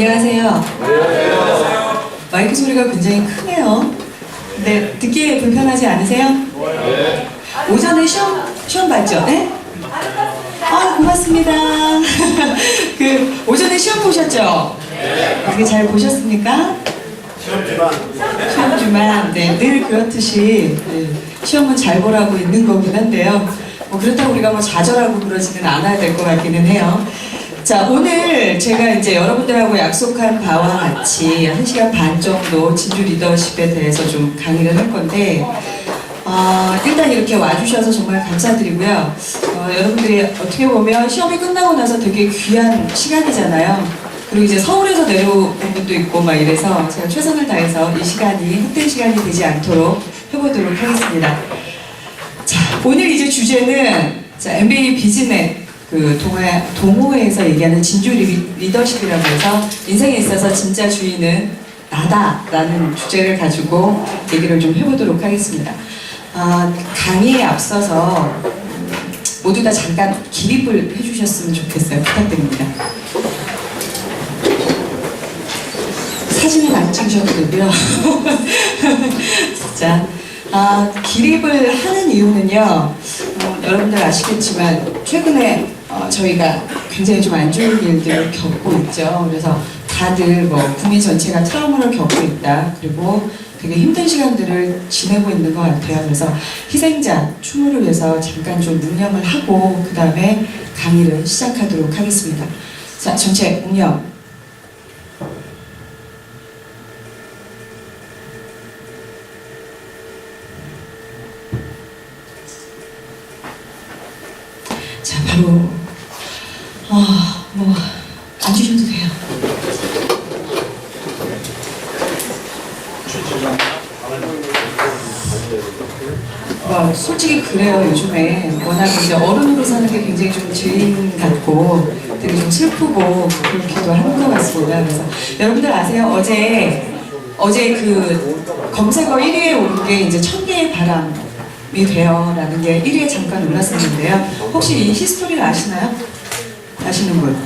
안녕하세요. 안녕하세요. 마이크 소리가 굉장히 크네요. 네, 듣기에 불편하지 않으세요? 네. 오전에 시험 봤죠? 네? 아, 고맙습니다. 오전에 시험 보셨죠? 어떻게 잘 보셨습니까? 시험주만, 네, 늘 그렇듯이 시험은 잘 보라고 있는 거긴 한데요. 그렇다고 우리가 좌절하고 그러지는 않아야 될 것 같기는 해요. 자, 오늘 제가 이제 여러분들하고 약속한 바와 같이 1시간 반 정도 진주 리더십에 대해서 좀 강의를 할 건데, 일단 이렇게 와주셔서 정말 감사드리고요. 여러분들이 어떻게 보면 시험이 끝나고 나서 되게 귀한 시간이잖아요. 그리고 이제 서울에서 내려온 분도 있고 막 이래서 제가 최선을 다해서 이 시간이 헛된 시간이 되지 않도록 해보도록 하겠습니다. 자, 오늘 이제 주제는 MBA 비즈넷 동호회에서 얘기하는 진주 리더십이라고 해서 인생에 있어서 진짜 주인은 나다라는 주제를 가지고 얘기를 좀 해보도록 하겠습니다. 강의에 앞서서 모두 다 잠깐 기립을 해주셨으면 좋겠어요. 부탁드립니다. 사진은 안 찍으셔도 되고요. 자, 기립을 하는 이유는요, 여러분들 아시겠지만 최근에 저희가 굉장히 좀 안 좋은 일들을 겪고 있죠. 그래서 다들 국민 전체가 트라우마를 겪고 있다. 그리고 되게 힘든 시간들을 지내고 있는 것 같아요. 그래서 희생자 추모를 위해서 잠깐 좀 묵념을 하고 그 다음에 강의를 시작하도록 하겠습니다. 자, 전체 묵념. 자, 바로 앉으셔도 돼요. 솔직히 그래요. 요즘에 워낙 이제 어른으로 사는 게 굉장히 좀 죄인 같고 되게 좀 슬프고 그렇기도 하는 것 같습니다. 그래서 여러분들 아세요? 어제 그 검색어 1위에 오른 게 이제 1000개의 바람이 되어라는 게 1위에 잠깐 올랐었는데요. 혹시 이 히스토리를 아시나요? 아시는 분?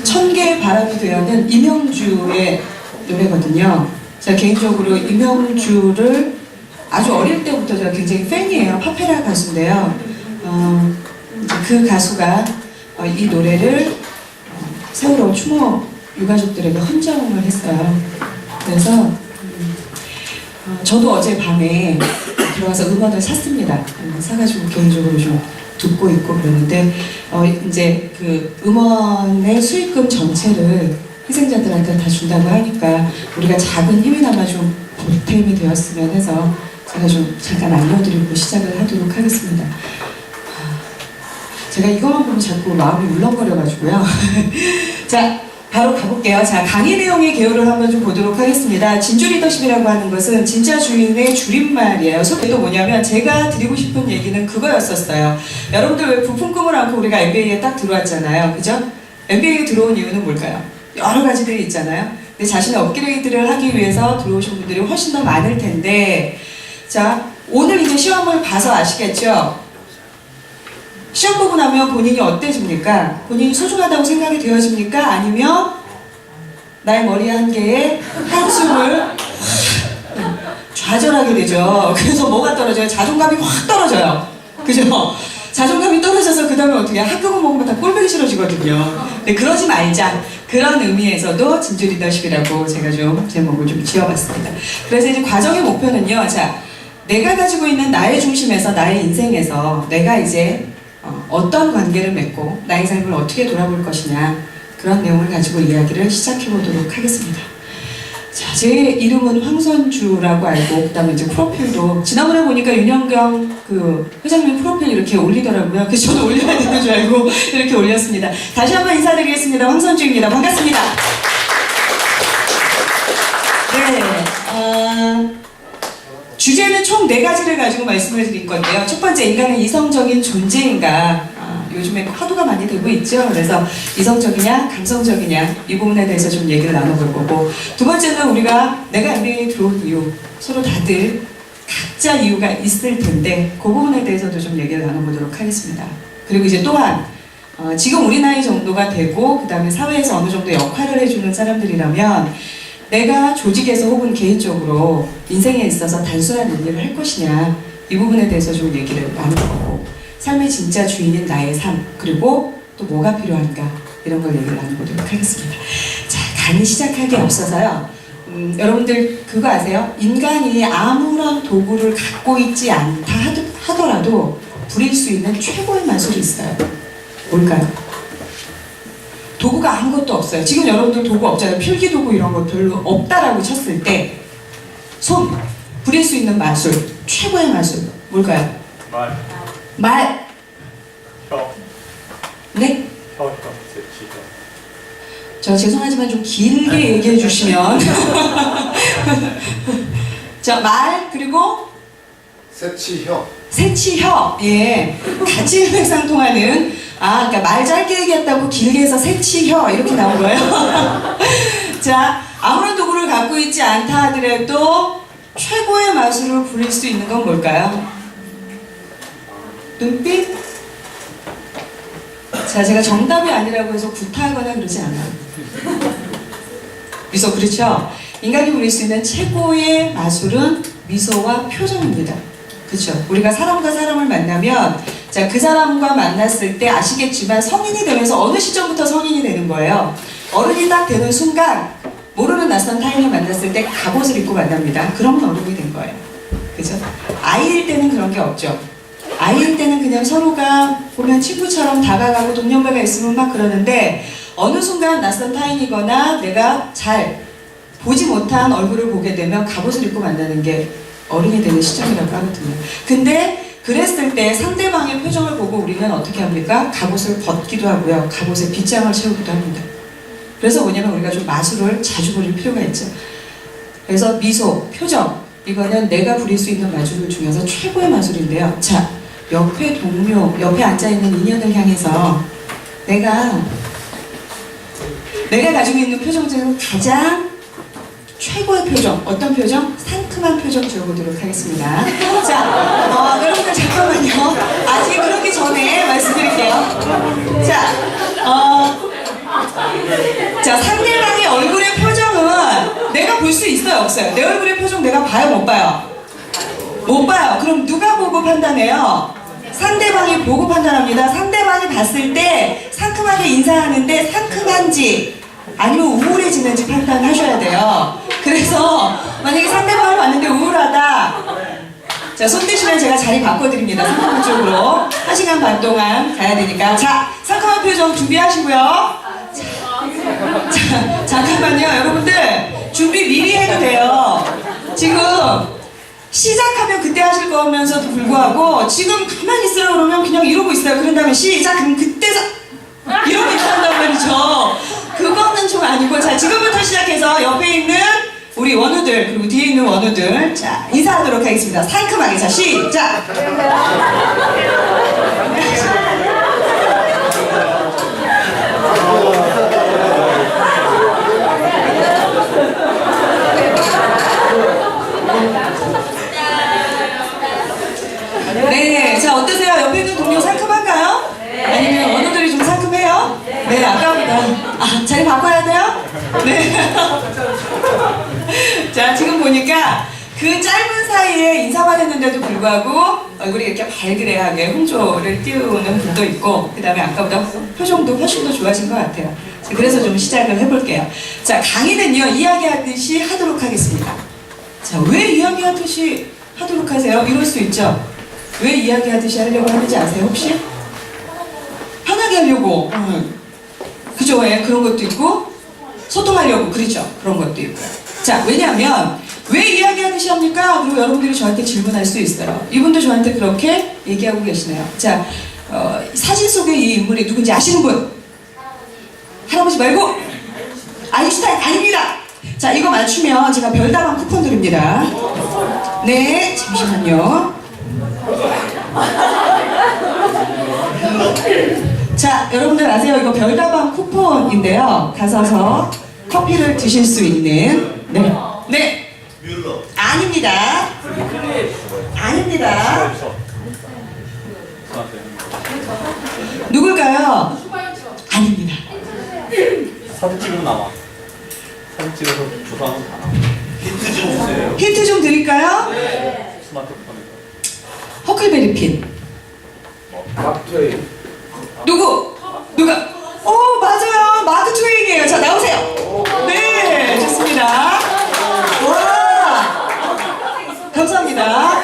1000개의 바람이 되어는 이명주의 노래거든요. 제가 개인적으로 이명주를 아주 어릴 때부터 제가 굉장히 팬이에요. 파페라 가수인데요. 그 가수가 이 노래를 세월호 추모 유가족들에게 헌정을 했어요. 그래서 저도 어제 밤에 들어가서 음원을 샀습니다. 사가지고 개인적으로 좀 듣고 있고 그러는데 이제 그 음원의 수익금 전체를 희생자들한테 다 준다고 하니까 우리가 작은 힘이나마 좀 보탬이 되었으면 해서 제가 좀 잠깐 알려드리고 시작을 하도록 하겠습니다. 제가 이것만 보면 자꾸 마음이 울렁거려가지고요. 자, 바로 가볼게요. 자, 강의 내용의 개요를 한번 좀 보도록 하겠습니다. 진주 리더십이라고 하는 것은 진짜 주인의 줄임말이에요. 소개도 뭐냐면 제가 드리고 싶은 얘기는 그거였었어요. 여러분들 왜 부품 꿈을 안고 우리가 MBA에 딱 들어왔잖아요. 그죠? MBA에 들어온 이유는 뭘까요? 여러 가지들이 있잖아요. 근데 자신의 업그레이드를 하기 위해서 들어오신 분들이 훨씬 더 많을 텐데, 자, 오늘 이제 시험을 봐서 아시겠죠? 시험 보고 나면 본인이 어때집니까? 본인이 소중하다고 생각이 되어집니까? 아니면 나의 머리 한 개에 한숨을 좌절하게 되죠. 그래서 뭐가 떨어져요? 자존감이 확 떨어져요. 그죠? 자존감이 떨어져서 그 다음에 어떻게 학교고 먹으면 다 꼴보기 싫어지거든요. 근데 그러지 말자. 그런 의미에서도 진주 리더십이라고 제가 좀 제목을 좀 지어봤습니다. 그래서 이제 과정의 목표는요. 자, 내가 가지고 있는 나의 중심에서 나의 인생에서 내가 이제 어떤 관계를 맺고 나의 삶을 어떻게 돌아볼 것이냐 그런 내용을 가지고 이야기를 시작해 보도록 하겠습니다. 자, 제 이름은 황선주라고 알고 그다음에 이제 프로필도 지난번에 보니까 윤영경 그 회장님 프로필 이렇게 올리더라고요. 그래서 저도 올려야 되는 줄 알고 이렇게 올렸습니다. 다시 한번 인사드리겠습니다. 황선주입니다. 반갑습니다. 네, 주제는 총 4가지를 가지고 말씀을 드릴 건데요. 첫 번째, 인간은 이성적인 존재인가? 요즘에 화두가 많이 되고 있죠. 그래서 이성적이냐, 감성적이냐 이 부분에 대해서 좀 얘기를 나눠볼 거고, 두 번째는 우리가 내가 MBA에 들어온 이유, 서로 다들 각자 이유가 있을 텐데 그 부분에 대해서도 좀 얘기를 나눠보도록 하겠습니다. 그리고 이제 또한 지금 우리 나이 정도가 되고 그 다음에 사회에서 어느 정도 역할을 해주는 사람들이라면 내가 조직에서 혹은 개인적으로 인생에 있어서 단순한 일을 할 것이냐 이 부분에 대해서 좀 얘기를 나눠보고 삶의 진짜 주인인 나의 삶 그리고 또 뭐가 필요한가 이런 걸 얘기를 나눠보도록 하겠습니다. 자, 강의 시작하기에 앞서서요. 여러분들 그거 아세요? 인간이 아무런 도구를 갖고 있지 않다 하더라도 부릴 수 있는 최고의 마술이 있어요. 뭘까요? 도구가 아무것도 없어요. 지금 여러분들 도구 없잖아요. 필기 도구 이런 거 별로 없다라고 쳤을 때 손, 부릴 수 있는 마술, 최고의 마술 뭘까요? 말. 혀. 네? 혀, 새치, 혀. 저 죄송하지만 좀 길게 얘기해 주시면 자, 말 그리고 새치혀. 새치혀. 예. 같이 일맥상통하는 그러니까 말 짧게 얘기했다고 길게 해서 새치혀 이렇게 나온 거예요. 자, 아무런 도구를 갖고 있지 않다 하더라도 최고의 마술을 부릴 수 있는 건 뭘까요? 눈빛? 자, 제가 정답이 아니라고 해서 구타하거나 그러지 않아요. 미소, 그렇죠? 인간이 부릴 수 있는 최고의 마술은 미소와 표정입니다. 그렇죠? 우리가 사람과 사람을 만나면 자, 그 사람과 만났을 때 아시겠지만 성인이 되면서 어느 시점부터 성인이 되는 거예요. 어른이 딱 되는 순간 모르는 낯선 타인을 만났을 때 갑옷을 입고 만납니다. 그러면 어른이 된 거예요. 그죠? 아이일 때는 그런 게 없죠. 아이일 때는 그냥 서로가 보면 친구처럼 다가가고 동년배가 있으면 막 그러는데 어느 순간 낯선 타인이거나 내가 잘 보지 못한 얼굴을 보게 되면 갑옷을 입고 만나는 게 어른이 되는 시점이라고 하거든요. 근데 그랬을 때 상대방의 표정을 보고 우리는 어떻게 합니까? 갑옷을 벗기도 하고요. 갑옷에 빗장을 채우기도 합니다. 그래서 뭐냐면 우리가 좀 마술을 자주 부릴 필요가 있죠. 그래서 미소, 표정 이거는 내가 부릴 수 있는 마술 중에서 최고의 마술인데요. 자, 옆에 동료, 옆에 앉아있는 인연을 향해서 내가 가지고 있는 표정 중에서 가장 최고의 표정, 어떤 표정? 상큼한 표정 지어보도록 하겠습니다. 자, 여러분들 잠깐만요. 아직 그러기 전에 말씀드릴게요. 자, 상대방의 얼굴의 표정은 내가 볼 수 있어요, 없어요? 내 얼굴의 표정 내가 봐요, 못 봐요? 못 봐요. 그럼 누가 보고 판단해요? 상대방이 보고 판단합니다. 상대방이 봤을 때 상큼하게 인사하는데 상큼한지 아니면 우울해지는지 판단하셔야 돼요. 그래서 만약에 상대방을 봤는데 우울하다. 자, 손 대시면 제가 자리 바꿔드립니다. 상큼한 쪽으로. 1시간 반 동안 가야 되니까. 자, 상큼한 표정 준비하시고요. 자, 잠깐만요. 여러분들 준비 미리 해도 돼요. 지금 시작하면 그때 하실 거면서도 불구하고 지금 가만히 있으라고 그러면 그냥 이러고 있어요. 그런 다음에 시작! 그럼 그때서 이러고 있단단 말이죠. 그거는 좀 아니고 자, 지금부터 시작해서 옆에 있는 우리 원우들 그리고 뒤에 있는 원우들 자, 인사하도록 하겠습니다. 상큼하게. 자, 시작! 네, 자, 어떠세요? 옆에 있는 동료 상큼한가요? 아니면 원우들이 좀 상큼해요? 네, 아까보다. 자리 바꿔야 돼요? 네. 자, 지금 보니까 그 짧은 사이에 인사만 했는데도 불구하고 얼굴이 이렇게 발그레하게 홍조를 띄우는 분도 있고 그 다음에 아까보다 표정도 훨씬 더 좋아진 것 같아요. 자, 그래서 좀 시작을 해볼게요. 자, 강의는요, 이야기하듯이 하도록 하겠습니다. 자, 왜 이야기하듯이 하도록 하세요? 이럴 수 있죠? 왜 이야기하듯이 하려고 하는지 아세요, 혹시? 편하게 하려고. 그죠? 예, 그런 것도 있고, 소통하려고. 그렇죠? 그런 것도 있고요. 자, 왜냐하면, 왜 이야기하듯이 합니까? 그리고 여러분들이 저한테 질문할 수 있어요. 이분도 저한테 그렇게 얘기하고 계시네요. 자, 사진 속의 이 인물이 누군지 아시는 분? 할아버지 말고? 아인슈타인 아닙니다! 자, 이거 맞추면 제가 별다방 쿠폰 드립니다. 네, 잠시만요. 자, 여러분들 아세요? 이거 별다방 쿠폰인데요. 가셔서 커피를 드실 수 있는 네. 뮬러. 아닙니다. 아닙니다. 누굴까요? 사진 찍으면 나와. 사진 찍어서 조사하면 다 나와. 힌트 좀 주세요. 힌트 좀 드릴까요? 스마트폰에서. 허클베리핀. 마크트웨인. 누구? 누가? 맞아요. 마크 트웨인이에요. 자, 나오세요. 네, 좋습니다. 와! 감사합니다.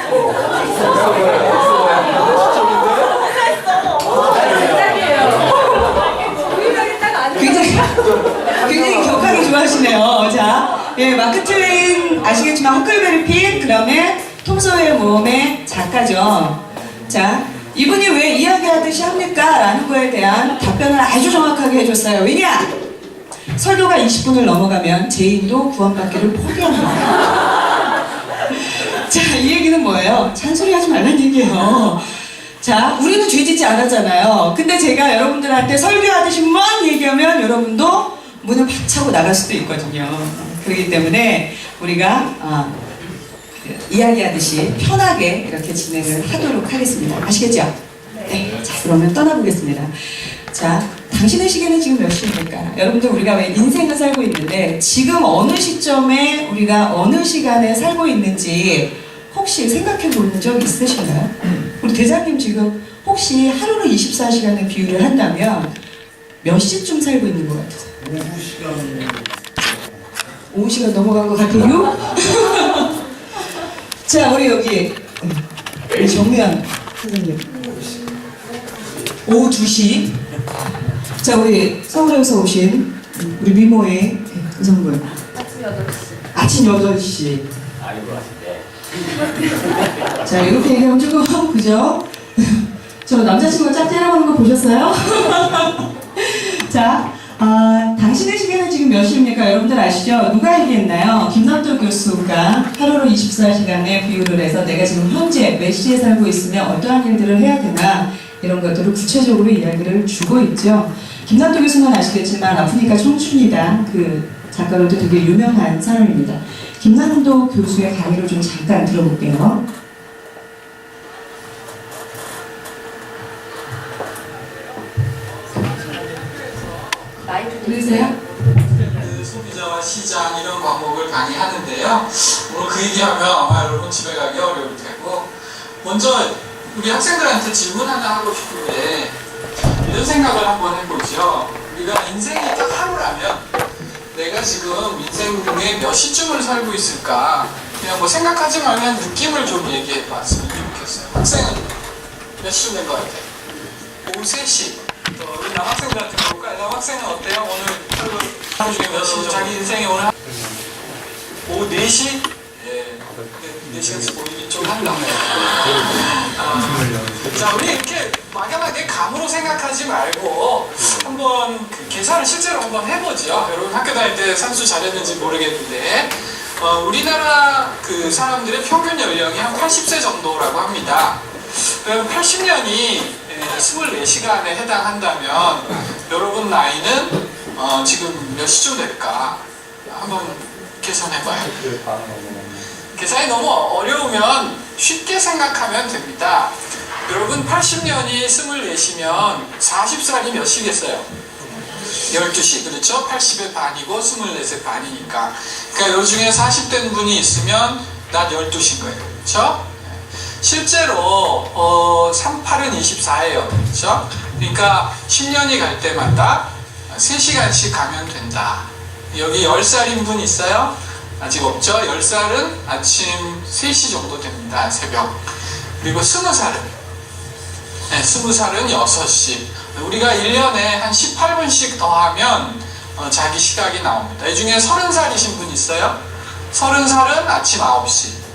굉장히 격하게 좋아하시네요. 자, 예, 마크 트웨인 아시겠지만 허클베리핀, 그다음에 톰 소여의 모험의 작가죠. 자, 이분이 왜 이야기하듯이 합니까? 라는 거에 대한 답변을 아주 정확하게 해줬어요. 왜냐? 설교가 20분을 넘어가면 제인도 구원받기를 포기합니다. 자, 이 얘기는 뭐예요? 잔소리 하지 말란 얘기예요. 자, 우리는 죄 짓지 않았잖아요. 근데 제가 여러분들한테 설교하듯이 막 얘기하면 여러분도 문을 박차고 나갈 수도 있거든요. 그렇기 때문에 우리가 이야기하듯이 편하게 이렇게 진행을 하도록 하겠습니다. 아시겠죠? 네. 자, 그러면 떠나보겠습니다. 자, 당신의 시계는 지금 몇 시입니까? 여러분들, 우리가 왜 인생을 살고 있는데 지금 어느 시점에 우리가 어느 시간에 살고 있는지 혹시 생각해 본 적 있으신가요? 우리 대장님 지금 혹시 하루를 24시간에 비유를 한다면 몇 시쯤 살고 있는 것 같으세요? 오후 시간. 오후 시간 넘어간 것 같아요? 자, 우리 여기 우리 정미연 선생님 오후 2시. 자, 우리 서울에서 오신 우리 미모의 여성분 아침 8시. 아이고, 아시네. 자, 이렇게 얘기하면 조금 그죠? 저 남자친구가 짝짝하는 거 보셨어요? 자, 당신의 시계는 지금 몇 시입니까? 여러분들 아시죠? 누가 얘기했나요? 김남도 교수가 하루를 24시간에 비유를 해서 내가 지금 현재 몇 시에 살고 있으면 어떠한 일들을 해야 되나, 이런 것들을 구체적으로 이야기를 주고 있죠. 김남도 교수는 아시겠지만 아프니까 청춘이다, 그 작가로도 되게 유명한 사람입니다. 김남도 교수의 강의를 좀 잠깐 들어볼게요. 들으세요? 그 소비자와 시장 이런 과목을 강의하는데요. 오늘 그 얘기하면 아마 여러분 집에 가기 어려울 테고, 먼저 우리 학생들한테 질문 하나 하고 싶은데, 이런 생각을 한번 해보죠. 우리가 인생이 딱 하루라면 내가 지금 인생 중에 몇 시쯤을 살고 있을까, 그냥 뭐 생각하지 말면 느낌을 좀 얘기해 봤으면 좋겠어요. 학생은 몇 시쯤 된 것 같아요? 오후 3시. 우리 남학생들한테 볼까요? 남학생은 어때요? 오늘 하루 중에 몇 시? 자기 인생에 오늘 오후 4시? 예, 4시간씩 보이긴 좀 한다. 자, 우리 이렇게 막연하게 감으로 생각하지 말고 한번 그 계산을 실제로 한번 해보죠. 여러분 학교 다닐 때 산수 잘했는지 모르겠는데, 우리나라 그 사람들의 평균 연령이 한 80세 정도라고 합니다. 80년이 24시간에 해당한다면 여러분 나이는 지금 몇 시쯤 될까? 한번 계산해봐요. 계산이 너무 어려우면 쉽게 생각하면 됩니다. 여러분 80년이 24시면 40살이 몇 시겠어요? 12시, 그렇죠? 80의 반이고 24의 반이니까. 그러니까 요 중에 40된 분이 있으면 낮 12시인 거예요. 그렇죠? 실제로 38은 24예요. 그렇죠? 그러니까 10년이 갈 때마다 3시간씩 가면 된다. 여기 10살인 분 있어요? 아직 없죠? 10살은 아침 3시 정도 됩니다. 새벽. 그리고 20살은 20살은 6시. 우리가 1년에 한 18분씩 더하면 자기 시각이 나옵니다. 이 중에 30살이신 분 있어요? 30살은 아침 9시.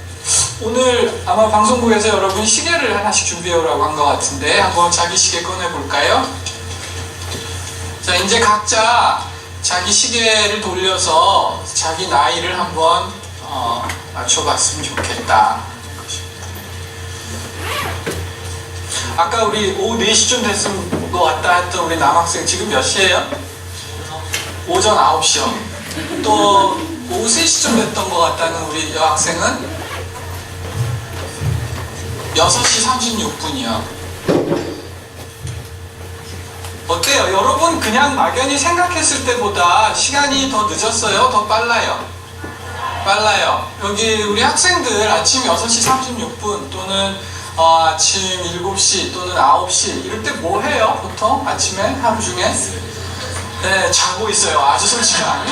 오늘 아마 방송국에서 여러분 시계를 하나씩 준비해 오라고 한 것 같은데, 한번 자기 시계 꺼내볼까요? 자, 이제 각자 자기 시계를 돌려서 자기 나이를 한번 맞춰봤으면 좋겠다. 아까 우리 오후 4시쯤 됐은 것 같다 했던 우리 남학생 지금 몇 시예요? 오전 9시요. 또 오후 3시쯤 됐던 것 같다는 우리 여학생은 6시 36분이요. 어때요? 여러분 그냥 막연히 생각했을 때보다 시간이 더 늦었어요? 더 빨라요? 빨라요. 여기 우리 학생들 아침 6시 36분 또는 아침 7시 또는 9시 이럴 때 뭐 해요? 보통 아침에 하루 중에? 네, 자고 있어요. 아주 솔직한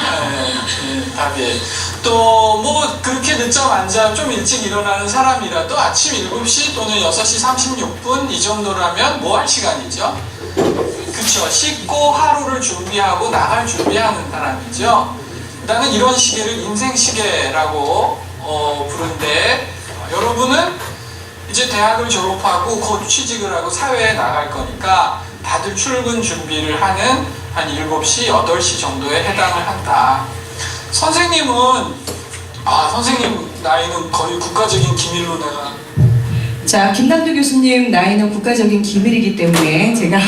답이. 또 뭐 그렇게 늦잠 안 자고 좀 일찍 일어나는 사람이라도 아침 7시 또는 6시 36분 이 정도라면 뭐 할 시간이죠? 그쵸. 씻고 하루를 준비하고 나갈 준비하는 사람이죠. 나는 이런 시계를 인생 시계라고 부른데 여러분은 이제 대학을 졸업하고 곧 취직을 하고 사회에 나갈 거니까 다들 출근 준비를 하는 한 7시, 8시 정도에 해당을 한다. 선생님은 선생님 나이는 거의 국가적인 기밀로 내가 자, 김남도 교수님 나이는 국가적인 기밀이기 때문에 제가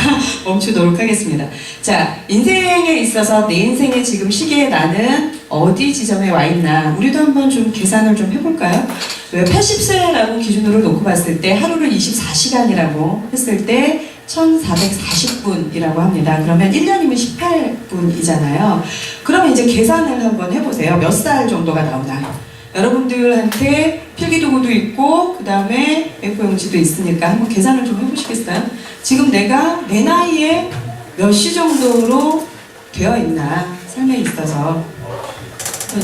멈추도록 하겠습니다. 자, 인생에 있어서 내 인생의 지금 시기에 나는 어디 지점에 와 있나 우리도 한번 좀 계산을 좀 해볼까요? 80세라고 기준으로 놓고 봤을 때 하루를 24시간이라고 했을 때 1440분이라고 합니다. 그러면 1년이면 18분이잖아요. 그러면 이제 계산을 한번 해보세요. 몇 살 정도가 나오나요? 여러분들한테 필기도구도 있고 그 다음에 A4용지도 있으니까 한번 계산을 좀 해보시겠어요? 지금 내가 내 나이에 몇 시 정도로 되어 있나 삶에 있어서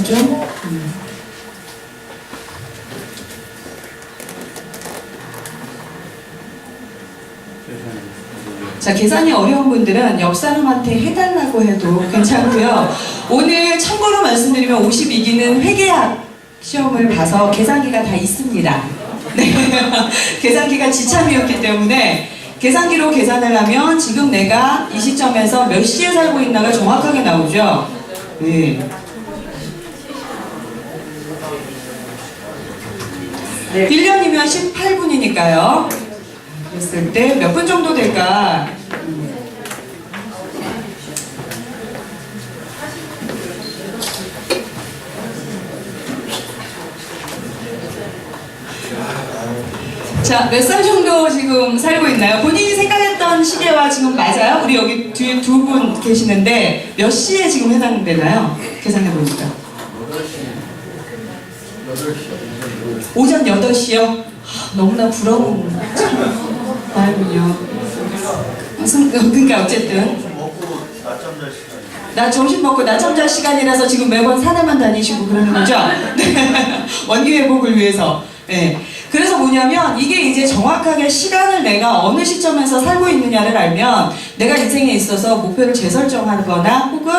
좀 자, 계산이 어려운 분들은 옆 사람한테 해달라고 해도 괜찮고요. 오늘 참고로 말씀드리면 52기는 회계학 시험을 봐서 계산기가 다 있습니다. 네. 계산기가 지참이었기 때문에 계산기로 계산을 하면 지금 내가 이 시점에서 몇 시에 살고 있나가 정확하게 나오죠. 네. 1년이면 18분이니까요. 그랬을 때 몇 분 정도 될까? 자, 몇 살 정도 지금 살고 있나요? 본인이 생각했던 시계와 지금 맞아요? 우리 여기 뒤에 두 분 계시는데 몇 시에 지금 해당되나요? 계산해 보니까. 8시. 오전 8시요? 너무나 부러운 말군요. 그러니까 어쨌든 나 점심 먹고 낮잠 잘 시간이라서 지금 매번 산에만 다니시고 그러는 거죠? 원기 회복을 위해서. 네. 그래서 뭐냐면 이게 이제 정확하게 시간을 내가 어느 시점에서 살고 있느냐를 알면 내가 인생에 있어서 목표를 재설정하거나 혹은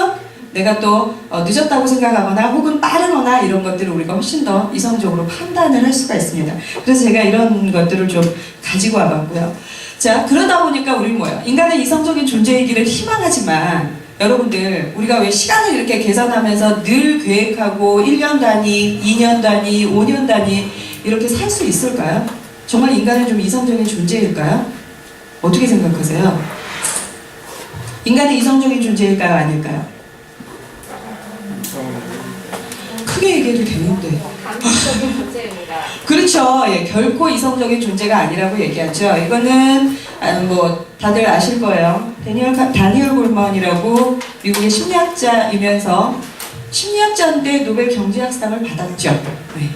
내가 또 늦었다고 생각하거나 혹은 빠르거나 이런 것들을 우리가 훨씬 더 이성적으로 판단을 할 수가 있습니다. 그래서 제가 이런 것들을 좀 가지고 와봤고요. 자, 그러다 보니까 우리는 뭐예요? 인간은 이성적인 존재이기를 희망하지만 여러분들 우리가 왜 시간을 이렇게 계산하면서 늘 계획하고 1년 단위, 2년 단위, 5년 단위 이렇게 살 수 있을까요? 정말 인간은 좀 이성적인 존재일까요? 어떻게 생각하세요? 인간은 이성적인 존재일까요? 아닐까요? 크게 얘기해도 되는데. 감성적인 존재입니다. 그렇죠. 예, 결코 이성적인 존재가 아니라고 얘기하죠. 이거는 뭐 다들 아실 거예요. 다니엘 골먼이라고 미국의 심리학자이면서 심리학자인데 노벨 경제학상을 받았죠. 네.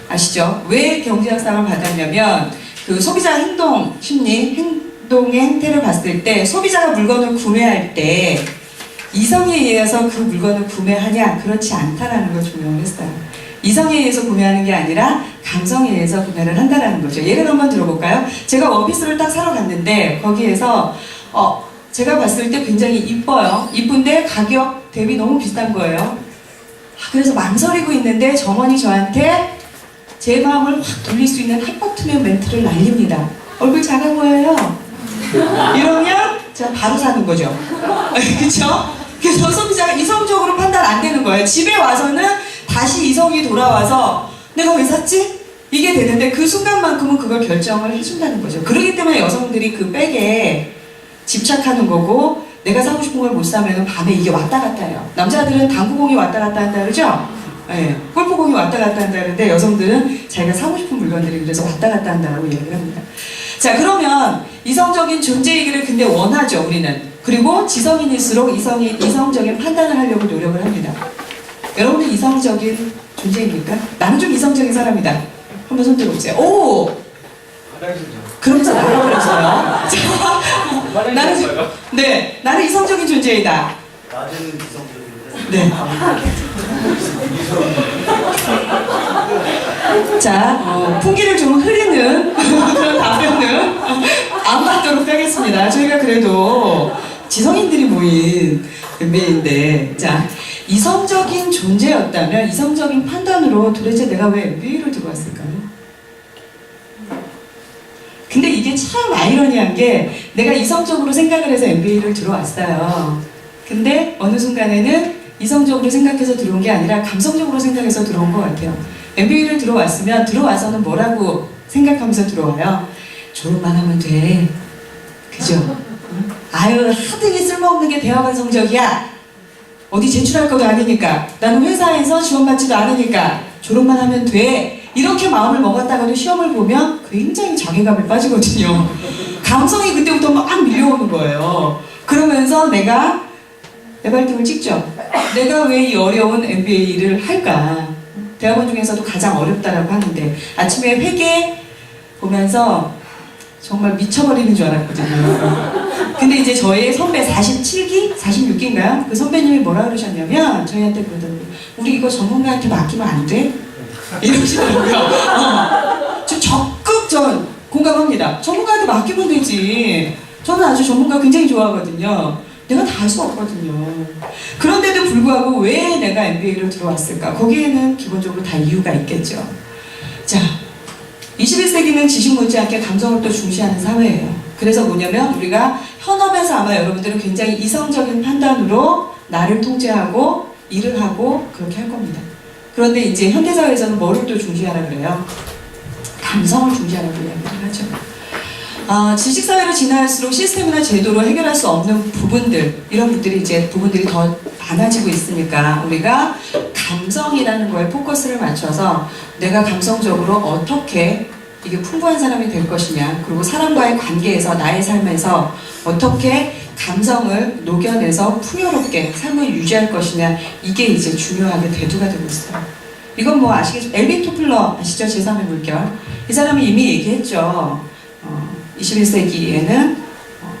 아시죠? 왜 경제학상을 받았냐면 그 소비자 행동 심리, 행동의 행태를 봤을 때 소비자가 물건을 구매할 때 이성에 의해서 그 물건을 구매하냐? 그렇지 않다라는 걸 증명을 했어요. 이성에 의해서 구매하는 게 아니라 감성에 의해서 구매를 한다라는 거죠. 예를 한번 들어볼까요? 제가 원피스를 딱 사러 갔는데 거기에서 제가 봤을 때 굉장히 이뻐요. 이쁜데 가격 대비 너무 비싼 거예요. 그래서 망설이고 있는데 점원이 저한테 제 마음을 확 돌릴 수 있는 핫버튼의 멘트를 날립니다. 얼굴 작아 보여요. 이러면 제가 바로 사는 거죠. 그쵸? 그래서 소비자가 이성적으로 판단 안 되는 거예요. 집에 와서는 다시 이성이 돌아와서 내가 왜 샀지? 이게 되는데 그 순간만큼은 그걸 결정을 해준다는 거죠. 그렇기 때문에 여성들이 그 백에 집착하는 거고 내가 사고 싶은 걸 못 사면 밤에 이게 왔다 갔다 해요. 남자들은 당구공이 왔다 갔다 한다 그러죠? 네, 골프공이 왔다 갔다 한다는데 여성들은 자기가 사고 싶은 물건들이 그래서 왔다 갔다 한다고 얘기를 합니다. 자, 그러면 이성적인 존재이기를 근데 원하죠, 우리는. 그리고 지성인일수록 이성적인 판단을 하려고 노력을 합니다. 여러분들 이성적인 존재입니까? 나는 좀 이성적인 사람이다. 한번 손 들어보세요. 오! 그러면서 나라고 그랬어요. 나는 이성적인 존재이다. 낮에는 이성적인데 네. 자, 풍기를 좀 흐리는 그런 답변은 안 받도록 하겠습니다. 저희가 그래도 지성인들이 모인 MBA인데, 자, 이성적인 존재였다면 이성적인 판단으로 도대체 내가 왜 MBA를 들어왔을까요? 근데 이게 참 아이러니한 게 내가 이성적으로 생각을 해서 MBA를 들어왔어요. 근데 어느 순간에는 이성적으로 생각해서 들어온 게 아니라 감성적으로 생각해서 들어온 것 같아요. MBA를 들어왔으면 들어와서는 뭐라고 생각하면서 들어와요? 졸업만 하면 돼. 그죠? 아유, 하등이 쓸모없는 게 대학원 성적이야. 어디 제출할 것도 아니니까. 나는 회사에서 지원받지도 않으니까 졸업만 하면 돼. 이렇게 마음을 먹었다가도 시험을 보면 굉장히 자괴감에 빠지거든요. 감성이 그때부터 막 밀려오는 거예요. 그러면서 내가 내 발등을 찍죠. 내가 왜 이 어려운 MBA를 할까? 대학원 중에서도 가장 어렵다라고 하는데 아침에 회계 보면서 정말 미쳐버리는 줄 알았거든요. 근데 이제 저의 선배 47기? 46기인가요? 그 선배님이 뭐라 그러셨냐면 저희한테 그러더라고요. 우리 이거 전문가한테 맡기면 안 돼? 이러시더라고요. 저 적극 공감합니다. 전문가한테 맡기면 되지. 저는 아주 전문가 굉장히 좋아하거든요. 내가 다 할 수 없거든요. 그런데도 불구하고 왜 내가 MBA를 들어왔을까? 거기에는 기본적으로 다 이유가 있겠죠. 자, 21세기는 지식 못지않게 감성을 또 중시하는 사회예요. 그래서 뭐냐면 우리가 현업에서 아마 여러분들은 굉장히 이성적인 판단으로 나를 통제하고 일을 하고 그렇게 할 겁니다. 그런데 이제 현대사회에서는 뭐를 또 중시하라 그래요? 감성을 중시하라고 이야기를 하죠. 지식사회로 진화할수록 시스템이나 제도로 해결할 수 없는 부분들, 이런 부분들이 더 많아지고 있으니까 우리가 감성이라는 거에 포커스를 맞춰서 내가 감성적으로 어떻게 이게 풍부한 사람이 될 것이냐, 그리고 사람과의 관계에서 나의 삶에서 어떻게 감성을 녹여내서 풍요롭게 삶을 유지할 것이냐, 이게 이제 중요하게 대두가 되고 있어요. 이건 뭐 아시겠죠? 엘빈 토플러 아시죠? 제3의 물결. 이 사람이 이미 얘기했죠. 21세기에는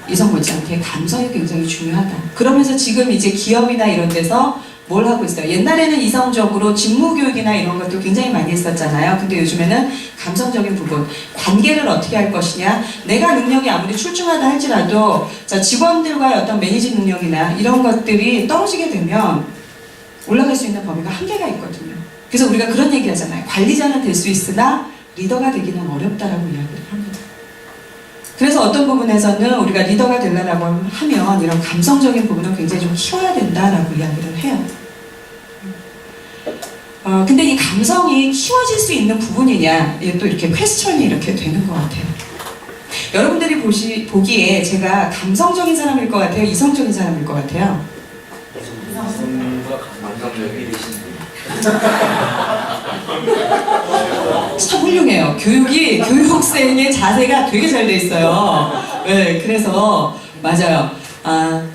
이성 못지않게 감성이 굉장히 중요하다. 그러면서 지금 이제 기업이나 이런 데서 뭘 하고 있어요? 옛날에는 이성적으로 직무교육이나 이런 것도 굉장히 많이 했었잖아요. 근데 요즘에는 감성적인 부분, 관계를 어떻게 할 것이냐, 내가 능력이 아무리 출중하다 할지라도 직원들과의 어떤 매니징 능력이나 이런 것들이 떨어지게 되면 올라갈 수 있는 범위가 한계가 있거든요. 그래서 우리가 그런 얘기 하잖아요. 관리자는 될 수 있으나 리더가 되기는 어렵다라고 이야기를 합니다. 그래서 어떤 부분에서는 우리가 리더가 되려고 하면 이런 감성적인 부분을 굉장히 좀 키워야 된다라고 이야기를 해요. 근데 이 감성이 키워질 수 있는 부분이냐, 이게 또 이렇게 퀘스천이 이렇게 되는 것 같아요. 여러분들이 보기에 제가 감성적인 사람일 것 같아요? 이성적인 사람일 것 같아요? 참 훌륭해요. 교육생의 자세가 되게 잘 돼 있어요. 네, 그래서 맞아요.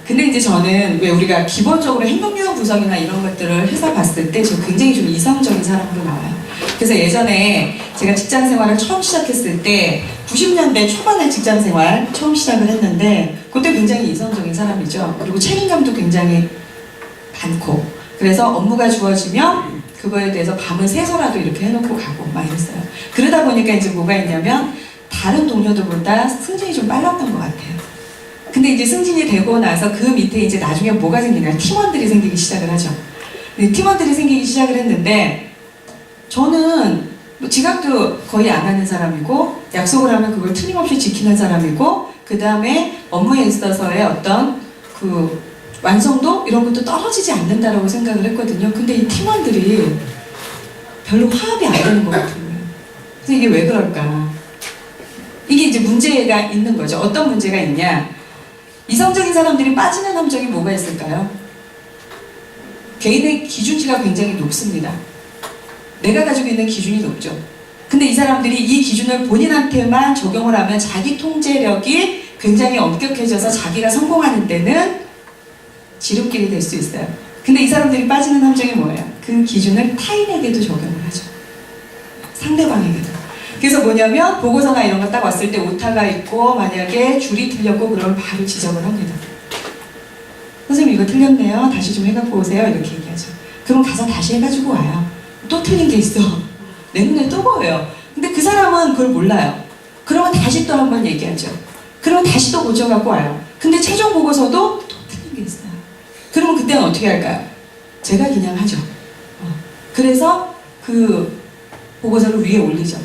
근데 이제 저는 왜 우리가 기본적으로 행동유형 구성이나 이런 것들을 해서 봤을 때 저 굉장히 좀 이성적인 사람으로 나와요. 그래서 예전에 제가 직장 생활을 처음 시작했을 때 90년대 초반에 직장 생활 처음 시작을 했는데 그때 굉장히 이성적인 사람이죠. 그리고 책임감도 굉장히 많고, 그래서 업무가 주어지면 그거에 대해서 밤을 새서라도 이렇게 해놓고 가고 막 이랬어요. 그러다 보니까 이제 뭐가 있냐면 다른 동료들보다 승진이 좀 빨랐던 것 같아요. 근데 이제 승진이 되고 나서 그 밑에 이제 나중에 뭐가 생기냐, 팀원들이 생기기 시작을 하죠. 팀원들이 생기기 시작을 했는데 저는 뭐 지각도 거의 안 하는 사람이고 약속을 하면 그걸 틀림없이 지키는 사람이고, 그 다음에 업무에 있어서의 어떤 그 완성도 이런 것도 떨어지지 않는다라고 생각을 했거든요. 근데 이 팀원들이 별로 화합이 안 되는 것 같은 거예요. 그래서 이게 왜 그럴까? 이게 이제 문제가 있는 거죠. 어떤 문제가 있냐? 이성적인 사람들이 빠지는 함정이 뭐가 있을까요? 개인의 기준치가 굉장히 높습니다. 내가 가지고 있는 기준이 높죠. 근데 이 사람들이 이 기준을 본인한테만 적용을 하면 자기 통제력이 굉장히 엄격해져서 자기가 성공하는 데는 지름길이 될 수 있어요. 근데 이 사람들이 빠지는 함정이 뭐예요? 그 기준을 타인에게도 적용을 하죠. 상대방에게도. 그래서 뭐냐면 보고서나 이런 거 딱 왔을 때 오타가 있고 만약에 줄이 틀렸고 그러면 바로 지적을 합니다. 선생님 이거 틀렸네요. 다시 좀 해갖고 오세요. 이렇게 얘기하죠. 그럼 가서 다시 해가지고 와요. 또 틀린 게 있어. 내 눈에 또 보여요. 근데 그 사람은 그걸 몰라요. 그러면 다시 또 한번 얘기하죠. 그러면 다시 또 고쳐갖고 와요. 근데 최종 보고서도 또 틀린 게 있어요. 그러면 그때는 어떻게 할까요? 제가 그냥 하죠. 그래서 그 보고서를 위에 올리죠.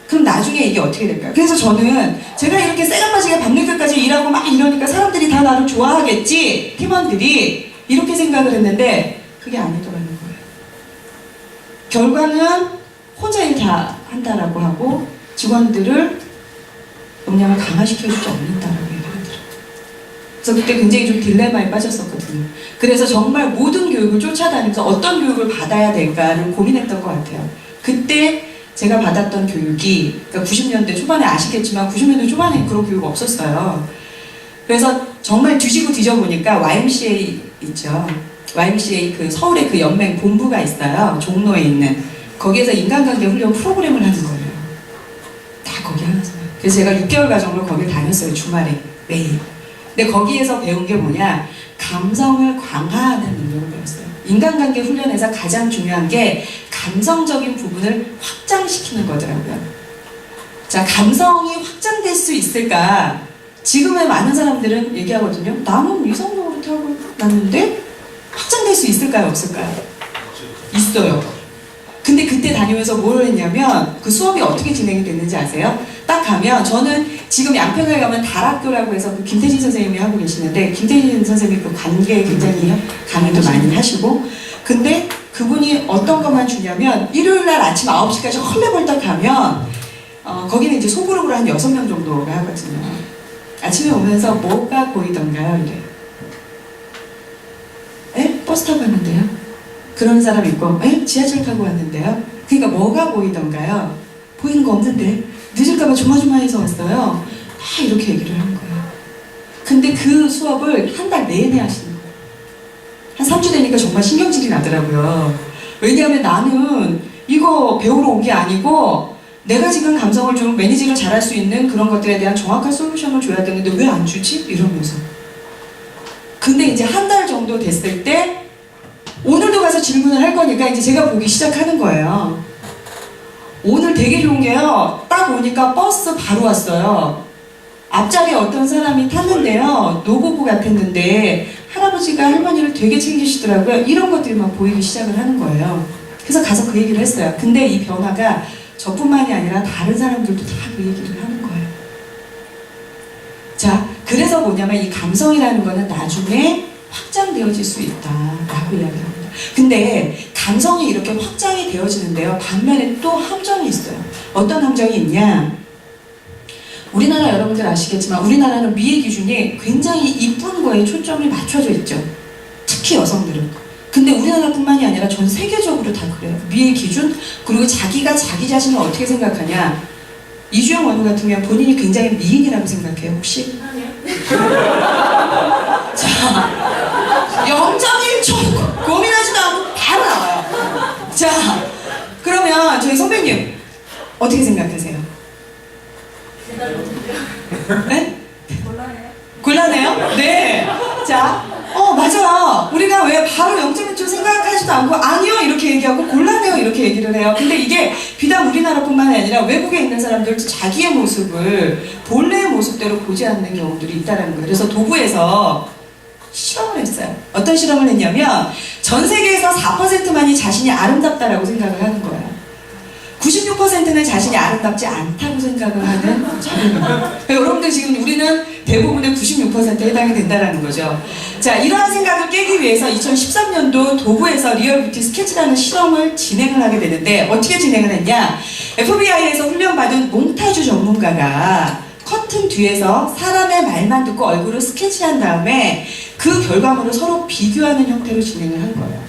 그럼 나중에 이게 어떻게 될까요? 그래서 저는 제가 이렇게 새가빠지게 밤늦게까지 일하고 막 이러니까 사람들이 다 나를 좋아하겠지, 팀원들이 이렇게 생각을 했는데 그게 아니더라는 거예요. 결과는 혼자 일 다 한다라고 하고 직원들을 역량을 강화시켜주지 않는다라고 얘기하더라고요. 그래서 그때 굉장히 좀 딜레마에 빠졌었거든요. 그래서 정말 모든 교육을 쫓아다니면서 어떤 교육을 받아야 될까를 고민했던 것 같아요. 그때 제가 받았던 교육이, 그러니까 90년대 초반에 아시겠지만 90년대 초반에 그런 교육 없었어요. 그래서 정말 뒤지고 뒤져보니까 YMCA 있죠. YMCA 그 서울에 그 연맹 본부가 있어요. 종로에 있는. 거기에서 인간관계 훈련 프로그램을 하는 거예요. 다 거기 하면서. 그래서 제가 6개월 과정으로 거길 다녔어요. 주말에 매일. 근데 거기에서 배운 게 뭐냐? 감성을 강화하는 능력을 배웠어요. 인간관계 훈련에서 가장 중요한 게 감성적인 부분을 확장시키는 거더라고요. 자, 감성이 확장될 수 있을까? 지금의 많은 사람들은 얘기하거든요. 나는 이성적으로 태어났는데 확장될 수 있을까요? 없을까요? 있어요. 근데 그때 다니면서 뭘 했냐면 그 수업이 어떻게 진행이 됐는지 아세요? 딱 가면 저는 지금 양평에 가면 달학교라고 해서 그 김태진 선생님이 하고 계시는데 김태진 선생님이 그 관계에 굉장히 강의도 많이 하시고 근데 그분이 어떤 것만 주냐면 일요일날 아침 9시까지 헐레벌떡 가면 거기는 이제 소그룹으로 한 6명 정도가 하거든요. 아침에 오면서 뭐가 보이던가요? 이래요. 에? 버스 타고 왔는데요? 그런 사람 있고, 에? 지하철 타고 왔는데요? 그러니까 뭐가 보이던가요? 보이는 거 없는데 늦을까봐 조마조마해서 왔어요. 다 이렇게 얘기를 하는 거예요. 근데 그 수업을 한 달 내내 하시는 거예요. 한 3주 되니까 정말 신경질이 나더라고요. 왜냐하면 나는 이거 배우러 온 게 아니고 내가 지금 감성을 좀 매니지를 잘할 수 있는 그런 것들에 대한 정확한 솔루션을 줘야 되는데 왜 안 주지? 이러면서. 근데 이제 한 달 정도 됐을 때 오늘도 가서 질문을 할 거니까 이제 제가 보기 시작하는 거예요. 오늘 되게 좋은 게요. 딱 오니까 버스 바로 왔어요. 앞자리에 어떤 사람이 탔는데요. 노부부 같았는데 할아버지가 할머니를 되게 챙기시더라고요. 이런 것들이 막 보이기 시작을 하는 거예요. 그래서 가서 그 얘기를 했어요. 근데 이 변화가 저뿐만이 아니라 다른 사람들도 다 그 얘기를 하는 거예요. 자, 그래서 뭐냐면 이 감성이라는 거는 나중에 확장되어질 수 있다라고 이야기합니다. 근데 감성이 이렇게 확장이 되어지는데요. 반면에 또 함정이 있어요. 어떤 함정이 있냐? 우리나라 여러분들 아시겠지만 우리나라는 미의 기준이 굉장히 이쁜 거에 초점이 맞춰져 있죠. 특히 여성들은. 근데 우리나라뿐만이 아니라 전 세계적으로 다 그래요. 미의 기준, 그리고 자기가 자기 자신을 어떻게 생각하냐. 이주영 원우 같은 경우 본인이 굉장히 미인이라고 생각해요. 혹시? 아니요. 자, 0.1초 고민하지도 않고 바로 나와요. 자, 그러면 저희 선배님 어떻게 생각하세요? 네? 곤란해요? 네. 자, 맞아. 우리가 왜 바로 0.1초 생각하지도 않고 아니요 이렇게 얘기하고 곤란해요 이렇게 얘기를 해요. 근데 이게 비단 우리나라뿐만이 아니라 외국에 있는 사람들도 자기의 모습을 본래의 모습대로 보지 않는 경우들이 있다는 거예요. 그래서 도구에서 실험을 했어요. 어떤 실험을 했냐면 전 세계에서 4%만이 자신이 아름답다라고 생각을 하는 거예요. 96%는 자신이 아름답지 않다고 생각을 하는 자료입니다. 여러분들 지금 우리는 대부분의 96%에 해당이 된다는 거죠. 자, 이러한 생각을 깨기 위해서 2013년도 도구에서 리얼뷰티 스케치라는 실험을 진행을 하게 되는데 어떻게 진행을 했냐? FBI에서 훈련받은 몽타주 전문가가 커튼 뒤에서 사람의 말만 듣고 얼굴을 스케치한 다음에 그 결과물을 서로 비교하는 형태로 진행을 한 거예요.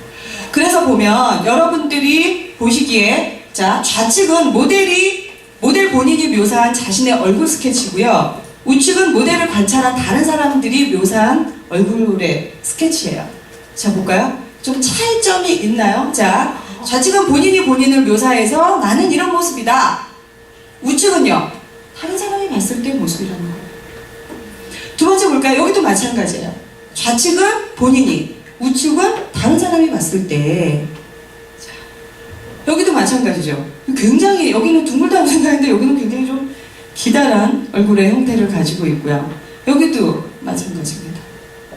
그래서 보면 여러분들이 보시기에 자, 좌측은 모델이 모델 본인이 묘사한 자신의 얼굴 스케치고요. 우측은 모델을 관찰한 다른 사람들이 묘사한 얼굴의 스케치예요. 자, 볼까요? 좀 차이점이 있나요? 자, 좌측은 본인이 본인을 묘사해서 나는 이런 모습이다. 우측은요, 다른 사람이 봤을 때 모습이라는 거예요. 두 번째 볼까요? 여기도 마찬가지예요. 좌측은 본인이, 우측은 다른 사람이 봤을 때. 자, 여기도 마찬가지죠. 굉장히, 여기는 둥글다고 생각했는데 여기는 굉장히 좀 기다란 얼굴의 형태를 가지고 있고요. 여기도 마찬가지입니다.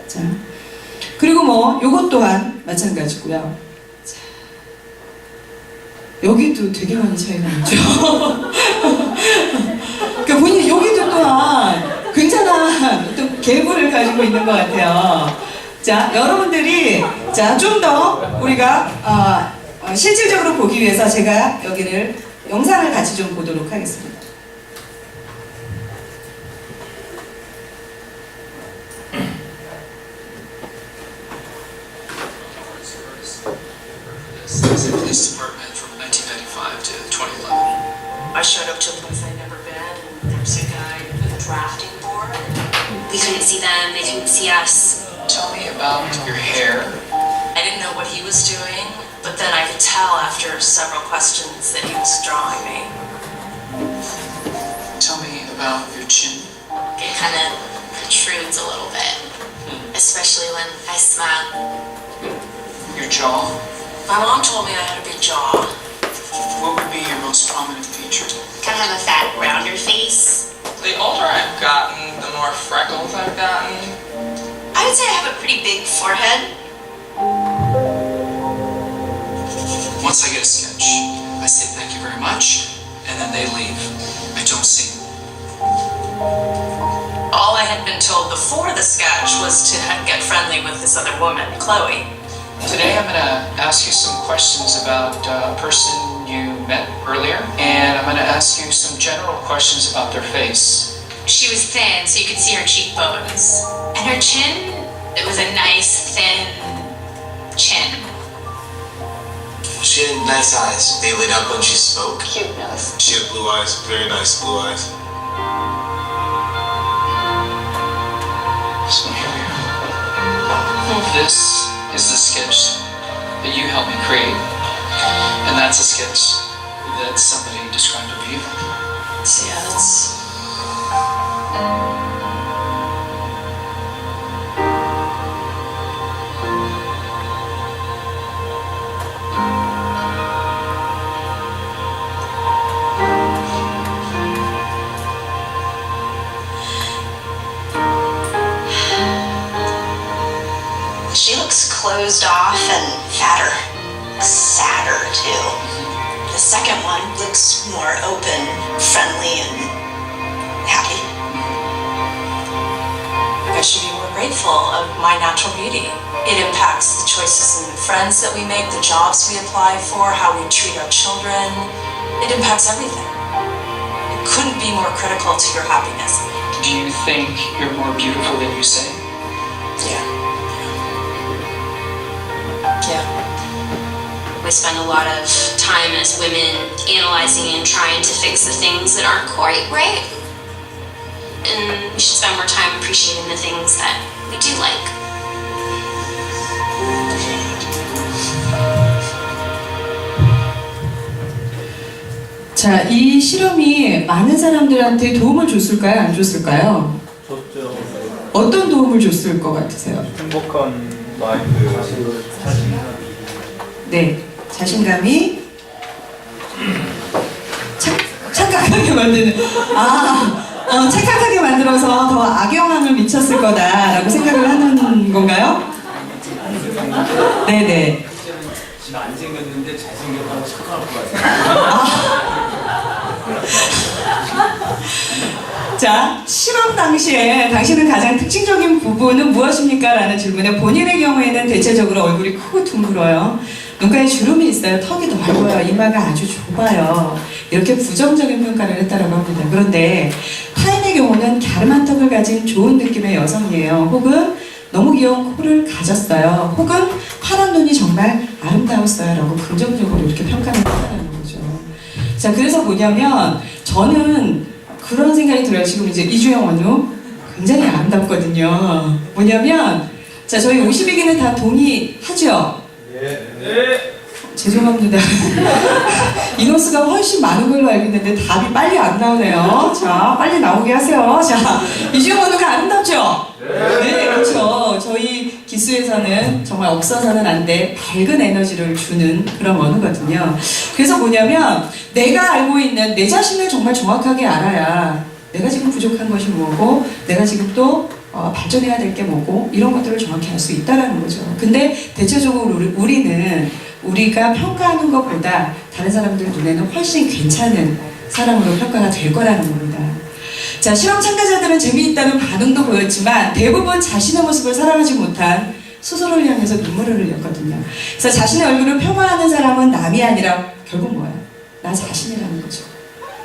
자, 그리고 뭐 요것 또한 마찬가지고요. 자, 여기도 되게 많이 차이가 나죠. 그러니까 본인이 여기도 또한 굉장한 어떤 계부를 가지고 있는 것 같아요. 자, 여러분들이 자, 좀 더 우리가 실질적으로 보기 위해서 제가 여기를 영상을 같이 좀 보도록 하겠습니다. As a police department from 1995 to 2011. I showed up to a place I'd never been, and there was a guy with a drafting board. We couldn't see them, they couldn't see us. Tell me about your hair. I didn't know what he was doing, but then I could tell after several questions that he was drawing me. Tell me about your chin. It kind of protrudes a little bit, especially when I smile. Your jaw. My mom told me I had a big jaw. What would be your most prominent feature? Kind of have a fat, rounder face. The older I've gotten, the more freckles I've gotten. I would say I have a pretty big forehead. Once I get a sketch, I say thank you very much, and then they leave. I don't see them. All I had been told before the sketch was to get friendly with this other woman, Chloe. Today I'm going to ask you some questions about a person you met earlier, and I'm going to ask you some general questions about their face. She was thin, so you could see her cheekbones. And her chin, it was a nice, thin chin. She had nice eyes. They lit up when she spoke. Cute nose. She had blue eyes, very nice blue eyes. So here we are. This is the sketch that you helped me create, and that's a sketch that somebody described of you. So yeah, that's... She looks closed off and fatter. Sadder, too. The second one looks more open, friendly, and happy. I should be more grateful of my natural beauty. It impacts the choices and the friends that we make, the jobs we apply for, how we treat our children. It impacts everything. It couldn't be more critical to your happiness. Do you think you're more beautiful than you say? Yeah. Yeah. We spend a lot of time as women analyzing and trying to fix the things that aren't quite right. And we should spend more time appreciating the things that we do like. 자, 이 실험이 많은 사람들한테 도움을 줬을까요? 안 줬을까요? 좋죠. 어떤 도움을 줬을 것 같으세요? 행복한 마인드, 자신감. 네, 자신감이 착각하게 만드는 착각하게 만들어서 더 악영향을 미쳤을 거다라고 생각을 하는 건가요? 네네. 지금 안 생겼는데 잘생겼다고 착각할 것 같아요. 자, 실험 당시에 당신은 가장 특징적인 부분은 무엇입니까? 라는 질문에 본인의 경우에는 대체적으로 얼굴이 크고 둥글어요. 눈가에 주름이 있어요. 턱이 넓어요. 이마가 아주 좁아요. 이렇게 부정적인 평가를 했다고 합니다. 그런데 타인의 경우는 갸름한 턱을 가진 좋은 느낌의 여성이에요. 혹은 너무 귀여운 코를 가졌어요. 혹은 파란 눈이 정말 아름다웠어요. 라고 긍정적으로 이렇게 평가를 했다는 거죠. 자, 그래서 뭐냐면 저는 그런 생각이 들어요. 지금 이제 이주영 원우 굉장히 아름답거든요. 뭐냐면 자 저희 50이기는 다 동의하죠? 네. 죄송합니다. 인원수가 훨씬 많은 걸로 알고 있는데 답이 빨리 안 나오네요. 자, 빨리 나오게 하세요. 자, 이주영 원우가 아름답죠? 네, 그렇죠. 저희 기수에서는 정말 없어서는 안 돼 밝은 에너지를 주는 그런 원우거든요. 그래서 뭐냐면 내가 알고 있는 내 자신을 정말 정확하게 알아야 내가 지금 부족한 것이 뭐고 내가 지금 또 발전해야 될 게 뭐고 이런 것들을 정확히 알 수 있다는 거죠. 근데 대체적으로 우리는 우리가 평가하는 것보다 다른 사람들 눈에는 훨씬 괜찮은 사람으로 평가가 될 거라는 겁니다. 자, 실험 참가자들은 재미있다는 반응도 보였지만 대부분 자신의 모습을 사랑하지 못한 스스로를 향해서 눈물을 흘렸거든요. 그래서 자신의 얼굴을 폄하하는 사람은 남이 아니라 결국 뭐야? 나 자신이라는 거죠.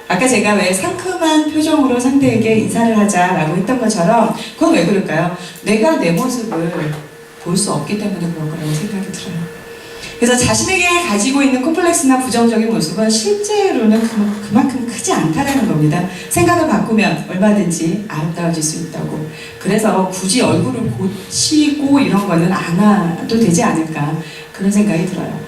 아까 제가 왜 상큼한 표정으로 상대에게 인사를 하자라고 했던 것처럼 그건 왜 그럴까요? 내가 내 모습을 볼 수 없기 때문에 그런 거라고 생각이 들어요. 그래서 자신에게 가지고 있는 콤플렉스나 부정적인 모습은 실제로는 그만큼 크지 않다는 겁니다. 생각을 바꾸면 얼마든지 아름다워질 수 있다고. 그래서 굳이 얼굴을 고치고 이런 거는 안 와도 되지 않을까 그런 생각이 들어요.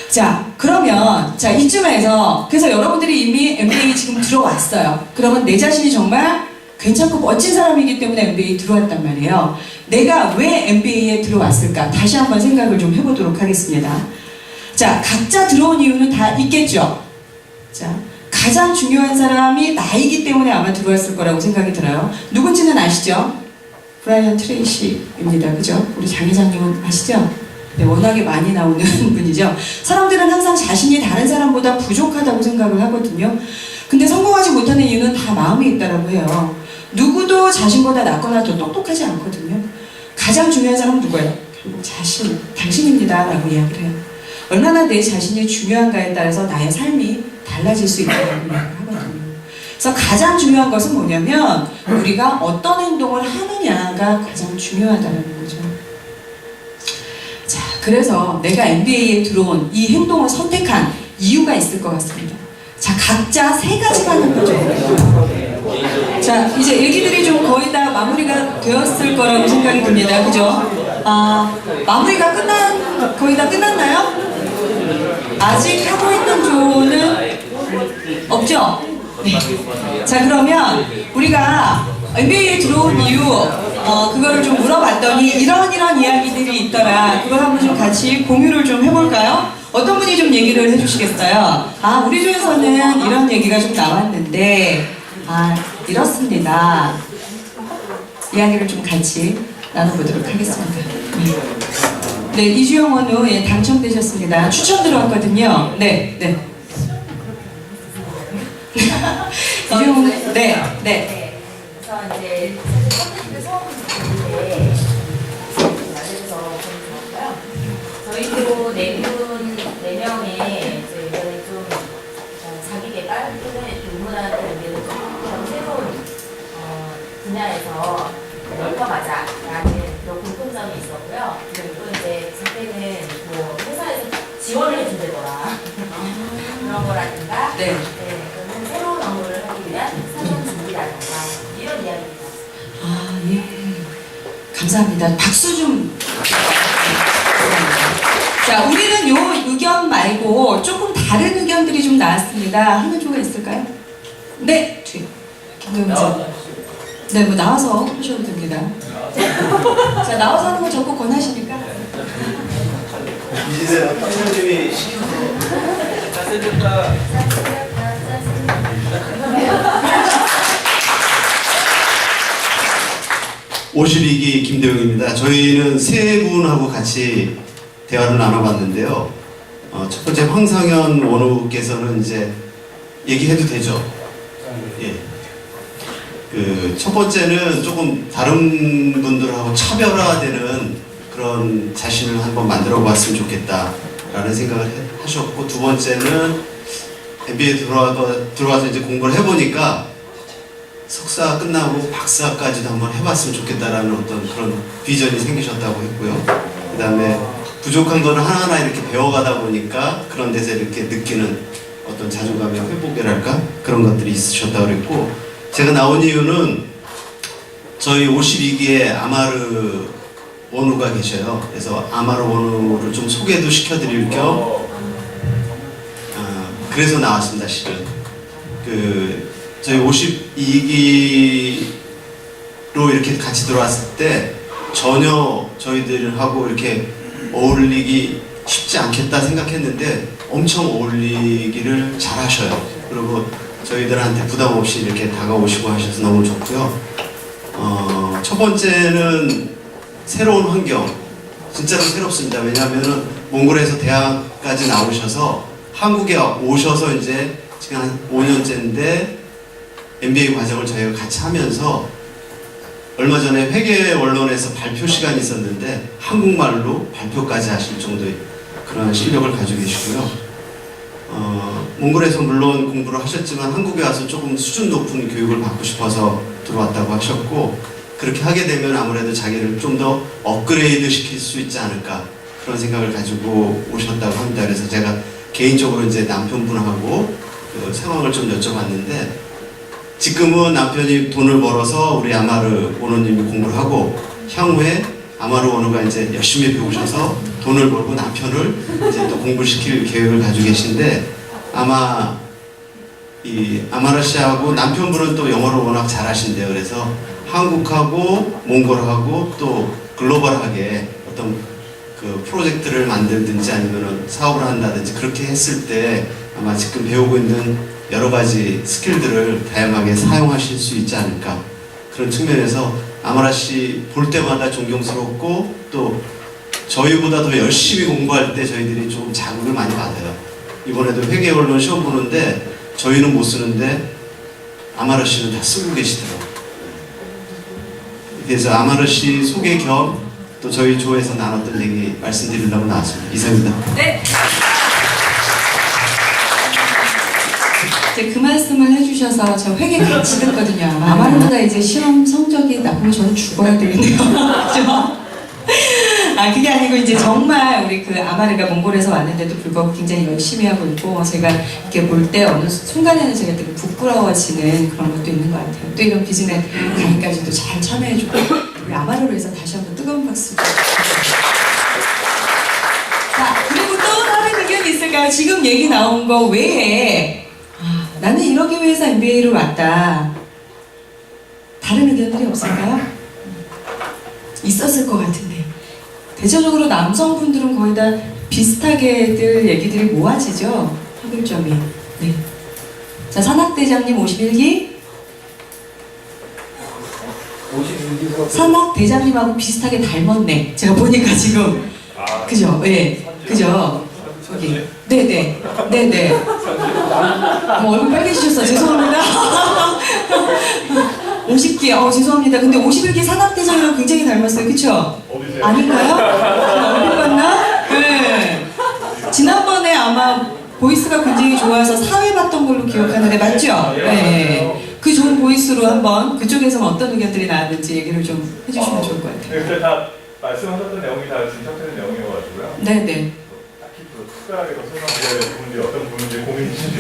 자, 그러면 자 이쯤에서 그래서 여러분들이 이미 MBA 지금 들어왔어요. 그러면 내 자신이 정말 괜찮고 멋진 사람이기 때문에 MBA 들어왔단 말이에요. 내가 왜 MBA에 들어왔을까? 다시 한번 생각을 좀 해보도록 하겠습니다. 자, 각자 들어온 이유는 다 있겠죠? 자, 가장 중요한 사람이 나이기 때문에 아마 들어왔을 거라고 생각이 들어요. 누군지는 아시죠? 브라이언 트레이시입니다. 그죠? 우리 장 회장님은 아시죠? 네, 워낙에 많이 나오는 분이죠. 사람들은 항상 자신이 다른 사람보다 부족하다고 생각을 하거든요. 근데 성공하지 못하는 이유는 다 마음에 있다라고 해요. 누구도 자신보다 낫거나 더 똑똑하지 않거든요. 가장 중요한 사람은 누구예요? 결국 자신, 당신입니다 라고 이야기를 해요. 얼마나 내 자신이 중요한가에 따라서 나의 삶이 달라질 수 있다고 이야기를 하거든요. 그래서 가장 중요한 것은 뭐냐면 우리가 어떤 행동을 하느냐가 가장 중요하다는 거죠. 자, 그래서 내가 MBA에 들어온 이 행동을 선택한 이유가 있을 것 같습니다. 자, 각자 세 가지만 해보죠. 자, 이제 얘기들이 좀 거의 다 마무리가 되었을 거라고 생각이 듭니다. 그죠? 마무리가 거의 다 끝났나요? 아직 하고 있는 조는 없죠? 네. 자, 그러면 우리가 MBA에 들어온 이유, 그거를 좀 물어봤더니 이런 이야기들이 있더라. 그걸 한번 좀 같이 공유를 좀 해볼까요? 어떤 분이 좀 얘기를 해주시겠어요? 우리 조에서는 이런 얘기가 좀 나왔는데, 이렇습니다. 이야기를 좀 같이 나눠보도록 하겠습니다. 네, 이주영 원우 당첨되셨습니다. 추천 들어왔거든요. 네. 이주영 원우, 네. 그래서 이제 사실 처음 듣는데 만들어서 보는 거고요. 저희도 네 명의 이제 이번에 좀 자기 개발 또는 의무라는 그런 새로운 분야에서 넓혀가자라는 그런 공통점이 있었고요. 그리고 이제 그때는 뭐 회사에서 지원을 해준다거나 그런 거라든가, 그러면 새로운 업무를 하기 위한 사전 준비라든가 이런 이야기입니다. 예. 감사합니다. 박수 좀. 자, 우리는 요 의견 말고 조금 다른 의견들이 좀 나왔습니다. 하는 조가 있을까요? 네, 뒤에. 네, 뭐 나와서 하셔도 됩니다. 자, 나와서 하는 거 적극 권하시니까. 이제 선생님이 잘생겼다. 52기 김대웅입니다. 저희는 세 분하고 같이 대화를 나눠봤는데요. 첫 번째 황상현 원우께서는 이제 얘기해도 되죠? 예. 첫 번째는 조금 다른 분들하고 차별화되는 그런 자신을 한번 만들어 봤으면 좋겠다라는 생각을 하셨고, 두 번째는 MBA에 들어와서 이제 공부를 해보니까 석사 끝나고 박사까지도 한번 해봤으면 좋겠다라는 어떤 그런 비전이 생기셨다고 했고요. 그 다음에 부족한 거를 하나하나 이렇게 배워가다 보니까 그런 데서 이렇게 느끼는 어떤 자존감의 회복이랄까 그런 것들이 있으셨다고 그랬고, 제가 나온 이유는 저희 52기에 아마르 원우가 계셔요. 그래서 아마르 원우를 좀 소개도 시켜드릴 겸 그래서 나왔습니다. 실은 저희 52기로 이렇게 같이 들어왔을 때 전혀 저희들하고 이렇게 어울리기 쉽지 않겠다 생각했는데 엄청 어울리기를 잘 하셔요. 그리고 저희들한테 부담 없이 이렇게 다가오시고 하셔서 너무 좋고요. 첫 번째는 새로운 환경, 진짜로 새롭습니다. 왜냐하면 몽골에서 대학까지 나오셔서 한국에 오셔서 이제 지금 한 5년째인데 MBA 과정을 저희가 같이 하면서 얼마 전에 회계 언론에서 발표 시간이 있었는데 한국말로 발표까지 하실 정도의 그런 실력을 가지고 계시고요. 몽골에서 물론 공부를 하셨지만 한국에 와서 조금 수준 높은 교육을 받고 싶어서 들어왔다고 하셨고, 그렇게 하게 되면 아무래도 자기를 좀 더 업그레이드 시킬 수 있지 않을까 그런 생각을 가지고 오셨다고 합니다. 그래서 제가 개인적으로 이제 남편분하고 그 상황을 좀 여쭤봤는데, 지금은 남편이 돈을 벌어서 우리 아마르 원호님이 공부를 하고 향후에 아마르 원호가 이제 열심히 배우셔서 돈을 벌고 남편을 이제 또 공부를 시킬 계획을 가지고 계신데, 아마 이 아마르 씨하고 남편분은 또 영어를 워낙 잘하신대요. 그래서 한국하고 몽골하고 또 글로벌하게 어떤 그 프로젝트를 만들든지 아니면 사업을 한다든지 그렇게 했을 때 아마 지금 배우고 있는 여러 가지 스킬들을 다양하게 사용하실 수 있지 않을까, 그런 측면에서 아마라 씨 볼 때마다 존경스럽고 또 저희보다 더 열심히 공부할 때 저희들이 조금 자극을 많이 받아요. 이번에도 회계 언론 시험 보는데 저희는 못 쓰는데 아마라 씨는 다 쓰고 계시더라고요. 그래서 아마라 씨 소개 겸 또 저희 조에서 나눴던 얘기 말씀드리려고 나왔습니다. 이상입니다. 네. 이제 그 말씀을 해주셔서 저 회계 같이 듣거든요. 아마르보다 이제 시험 성적이 나쁘면 저는 죽어야 되겠네요. 그죠? 그게 아니고 이제 정말 우리 그 아마르가 몽골에서 왔는데도 불구하고 굉장히 열심히 하고 있고, 제가 이렇게 볼 때 어느 순간에는 제가 되게 부끄러워지는 그런 것도 있는 것 같아요. 또 이런 비즈넷 강의까지도 잘 참여해주고, 우리 아마르로 해서 다시 한번 뜨거운 박수. 자, 그리고 또 다른 의견이 있을까요? 지금 얘기 나온 거 외에 나는 이러기 위해서 MBA를 왔다. 다른 의견들이 없을까요? 있었을 것 같은데. 대체적으로 남성분들은 거의 다 비슷하게들 얘기들이 모아지죠. 학일점이. 네. 자, 산악대장님 51기. 산악대장님하고 비슷하게 닮았네. 제가 보니까 지금. 그죠? 네. 그죠? 저기. 네네. 네네. 얼굴 빨개지셨어. 죄송합니다. 50기, 죄송합니다. 근데 51기 산악대장이랑 굉장히 닮았어요. 그쵸? 아닌가요? 얼굴 봤나? 네. 지난번에 아마 보이스가 굉장히 좋아서 사회 봤던 걸로 기억하는데 맞죠? 네. 그 좋은 보이스로 한번 그쪽에서는 어떤 의견들이 나왔는지 얘기를 좀 해주시면 좋을 것 같아요. 근데 다 말씀하셨던 내용이 다 진척되는 내용이어가지고요. 네네. 딱히 특별하게 더 설명드려야 될 부분들이 어떤 부분인지 고민이신데.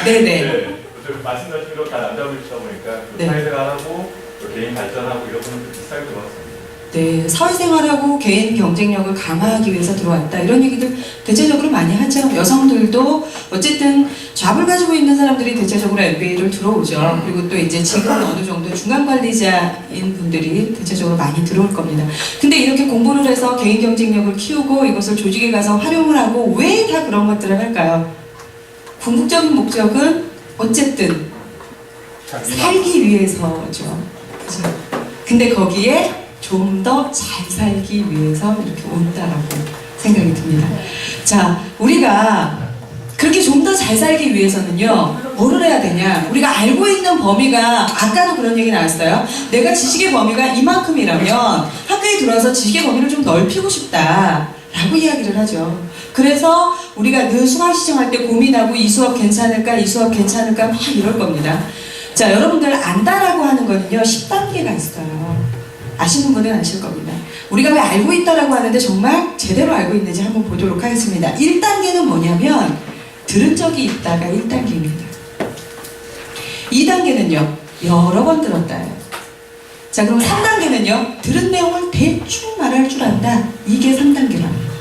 네네. 네. 말씀하신 대로 다 남자분이시다 보니까 네. 사회생활하고 개인 발전하고 이런 부분들 비슷하게 들어왔습니다. 네, 사회생활하고 개인 경쟁력을 강화하기 위해서 들어왔다. 이런 얘기들 대체적으로 많이 하죠. 여성들도 어쨌든 잡을 가지고 있는 사람들이 대체적으로 MBA를 들어오죠. 그리고 또 이제 지금 어느 정도 중간 관리자인 분들이 대체적으로 많이 들어올 겁니다. 근데 이렇게 공부를 해서 개인 경쟁력을 키우고 이것을 조직에 가서 활용을 하고 왜 다 그런 것들을 할까요? 궁극적인 목적은 어쨌든 살기 위해서죠. 그죠? 근데 거기에 좀 더 잘 살기 위해서 이렇게 온다라고 생각이 듭니다. 자, 우리가 그렇게 좀 더 잘 살기 위해서는요, 뭐를 해야 되냐? 우리가 알고 있는 범위가, 아까도 그런 얘기 나왔어요. 내가 지식의 범위가 이만큼이라면 학교에 들어와서 지식의 범위를 좀 넓히고 싶다라고 이야기를 하죠. 그래서 우리가 늘 수학 시청할 때 고민하고 이 수업 괜찮을까, 이 수업 괜찮을까 막 이럴 겁니다. 자, 여러분들 안다라고 하는 거는요, 10단계가 있어요. 아시는 분은 아실 겁니다. 우리가 왜 알고 있다라고 하는데 정말 제대로 알고 있는지 한번 보도록 하겠습니다. 1단계는 뭐냐면 들은 적이 있다가 1단계입니다. 2단계는요, 여러 번 들었다예요. 자, 그럼 3단계는요, 들은 내용을 대충 말할 줄 안다. 이게 3단계랍니다.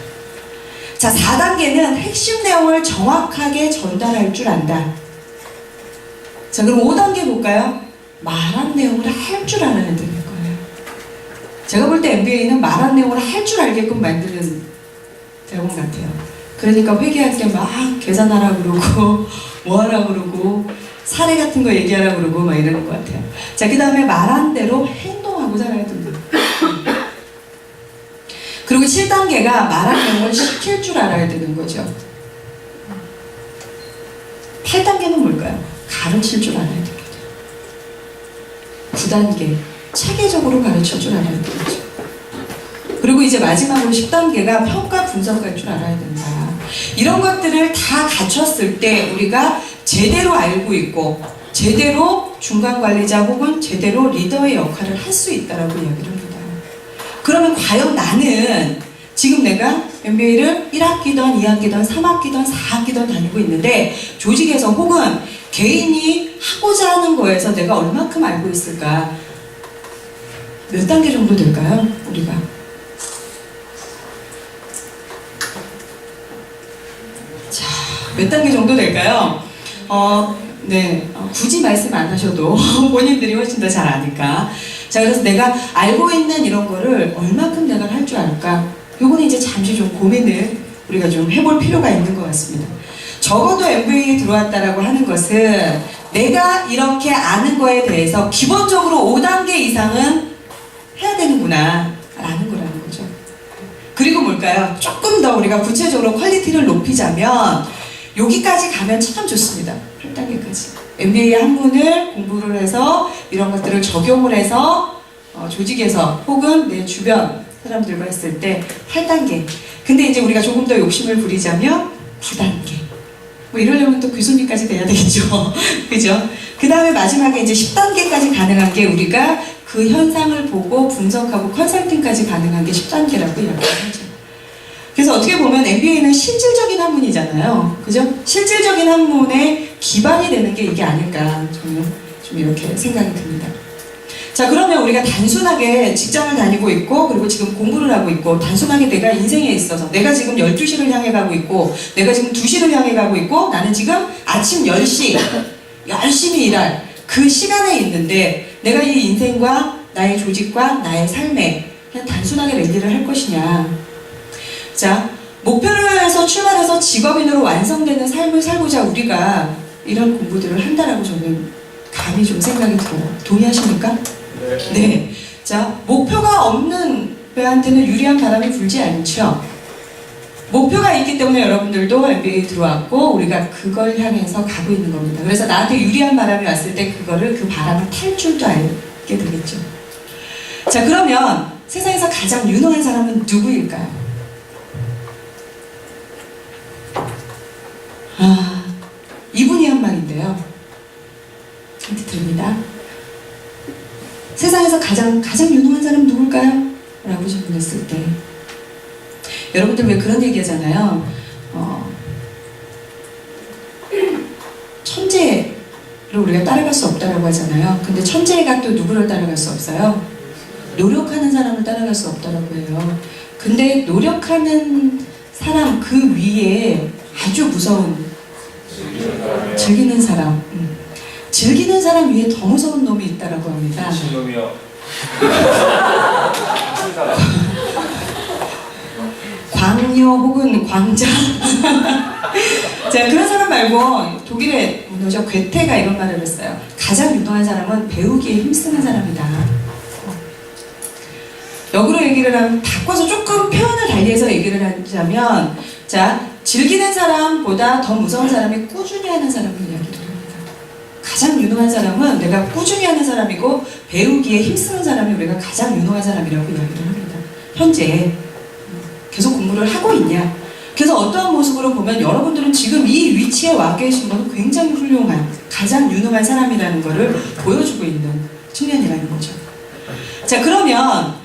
자, 4단계는 핵심 내용을 정확하게 전달할 줄 안다. 자, 그럼 5단계 볼까요? 말한 내용을 할 줄 알아야 되는 거예요. 제가 볼 때 MBA는 말한 내용을 할 줄 알게끔 만드는 대본 같아요. 그러니까 회계할 때 막 계산하라 그러고 뭐 하라 그러고 사례 같은 거 얘기하라 그러고 막 이러는 것 같아요. 자, 그 다음에 말한 대로 행동하고 살아야 됩니다. 그리고 7단계가 말한 내용을 시킬 줄 알아야 되는 거죠. 8단계는 뭘까요? 가르칠 줄 알아야 됩니다. 9단계, 체계적으로 가르칠 줄 알아야 되는 거죠. 그리고 이제 마지막으로 10단계가 평가 분석할 줄 알아야 된다. 이런 것들을 다 갖췄을 때 우리가 제대로 알고 있고 제대로 중간관리자 혹은 제대로 리더의 역할을 할 수 있다라고 이야기를 합니다. 그러면 과연 나는 지금 내가 MBA를 1학기든 2학기든 3학기든 4학기든 다니고 있는데 조직에서 혹은 개인이 하고자 하는 거에서 내가 얼마큼 알고 있을까? 몇 단계 정도 될까요? 우리가? 자, 몇 단계 정도 될까요? 굳이 말씀 안 하셔도 본인들이 훨씬 더 잘 아니까. 자, 그래서 내가 알고 있는 이런 거를 얼마큼 내가 할 줄 알까? 요거는 이제 잠시 좀 고민을 우리가 좀 해볼 필요가 있는 것 같습니다. 적어도 MBA에 들어왔다라고 하는 것은 내가 이렇게 아는 거에 대해서 기본적으로 5단계 이상은 해야 되는구나 라는 거라는 거죠. 그리고 뭘까요? 조금 더 우리가 구체적으로 퀄리티를 높이자면 여기까지 가면 참 좋습니다. 8단계까지. MBA 학문을 공부를 해서 이런 것들을 적용을 해서 조직에서 혹은 내 주변 사람들과 했을 때 8단계. 근데 이제 우리가 조금 더 욕심을 부리자면 9단계. 뭐 이러려면 또 교수님까지 돼야 되겠죠. 그죠? 그 다음에 마지막에 이제 10단계까지 가능한 게 우리가 그 현상을 보고 분석하고 컨설팅까지 가능한 게 10단계라고 이야기를 하죠. 그래서 어떻게 보면 MBA는 실질적인 학문이잖아요. 그죠? 실질적인 학문의 기반이 되는 게 이게 아닐까 저는 좀 이렇게 생각이 듭니다. 자, 그러면 우리가 단순하게 직장을 다니고 있고 그리고 지금 공부를 하고 있고 단순하게 내가 인생에 있어서 내가 지금 12시를 향해 가고 있고 내가 지금 2시를 향해 가고 있고 나는 지금 아침 10시 열심히 일할 그 시간에 있는데 내가 이 인생과 나의 조직과 나의 삶에 그냥 단순하게 랠리를 할 것이냐. 자, 목표를 해서 출발해서 직업인으로 완성되는 삶을 살고자 우리가 이런 공부들을 한다라고 저는 감히 좀 생각이 들어요. 동의하십니까? 네. 자, 목표가 없는 배한테는 유리한 바람이 불지 않죠. 목표가 있기 때문에 여러분들도 MBA에 들어왔고 우리가 그걸 향해서 가고 있는 겁니다. 그래서 나한테 유리한 바람이 왔을 때 그거를 그 바람을 탈 줄도 알게 되겠죠. 자, 그러면 세상에서 가장 유능한 사람은 누구일까요? 이분이 한 말인데요. 힌트 드립니다. 세상에서 가장 유능한 사람은 누굴까요? 라고 질문했을 때 여러분들 왜 그런 얘기 하잖아요. 천재를 우리가 따라갈 수 없다라고 하잖아요. 근데 천재가 또 누구를 따라갈 수 없어요? 노력하는 사람을 따라갈 수 없다라고 해요. 근데 노력하는 사람 그 위에 아주 무서운 즐기는 사람. 즐기는 사람 위에 더 무서운 놈이 있다라고 합니다. 미친놈이요. 광녀 혹은 광자. 자, 그런 사람 말고 독일의 문호적 괴테가 이런 말을 했어요. 가장 유능한 사람은 배우기에 힘쓰는 사람이다. 역으로 얘기를 하면 바꿔서 조금 표현을 달리해서 얘기를 하자면 자, 즐기는 사람보다 더 무서운 사람이 꾸준히 하는 사람을 이야기를 합니다. 가장 유능한 사람은 내가 꾸준히 하는 사람이고 배우기에 힘쓰는 사람이 우리가 가장 유능한 사람이라고 이야기를 합니다. 현재 계속 공부를 하고 있냐? 그래서 어떠한 모습으로 보면 여러분들은 지금 이 위치에 와 계신 것은 굉장히 훌륭한 가장 유능한 사람이라는 것을 보여주고 있는 측면이라는 거죠. 자, 그러면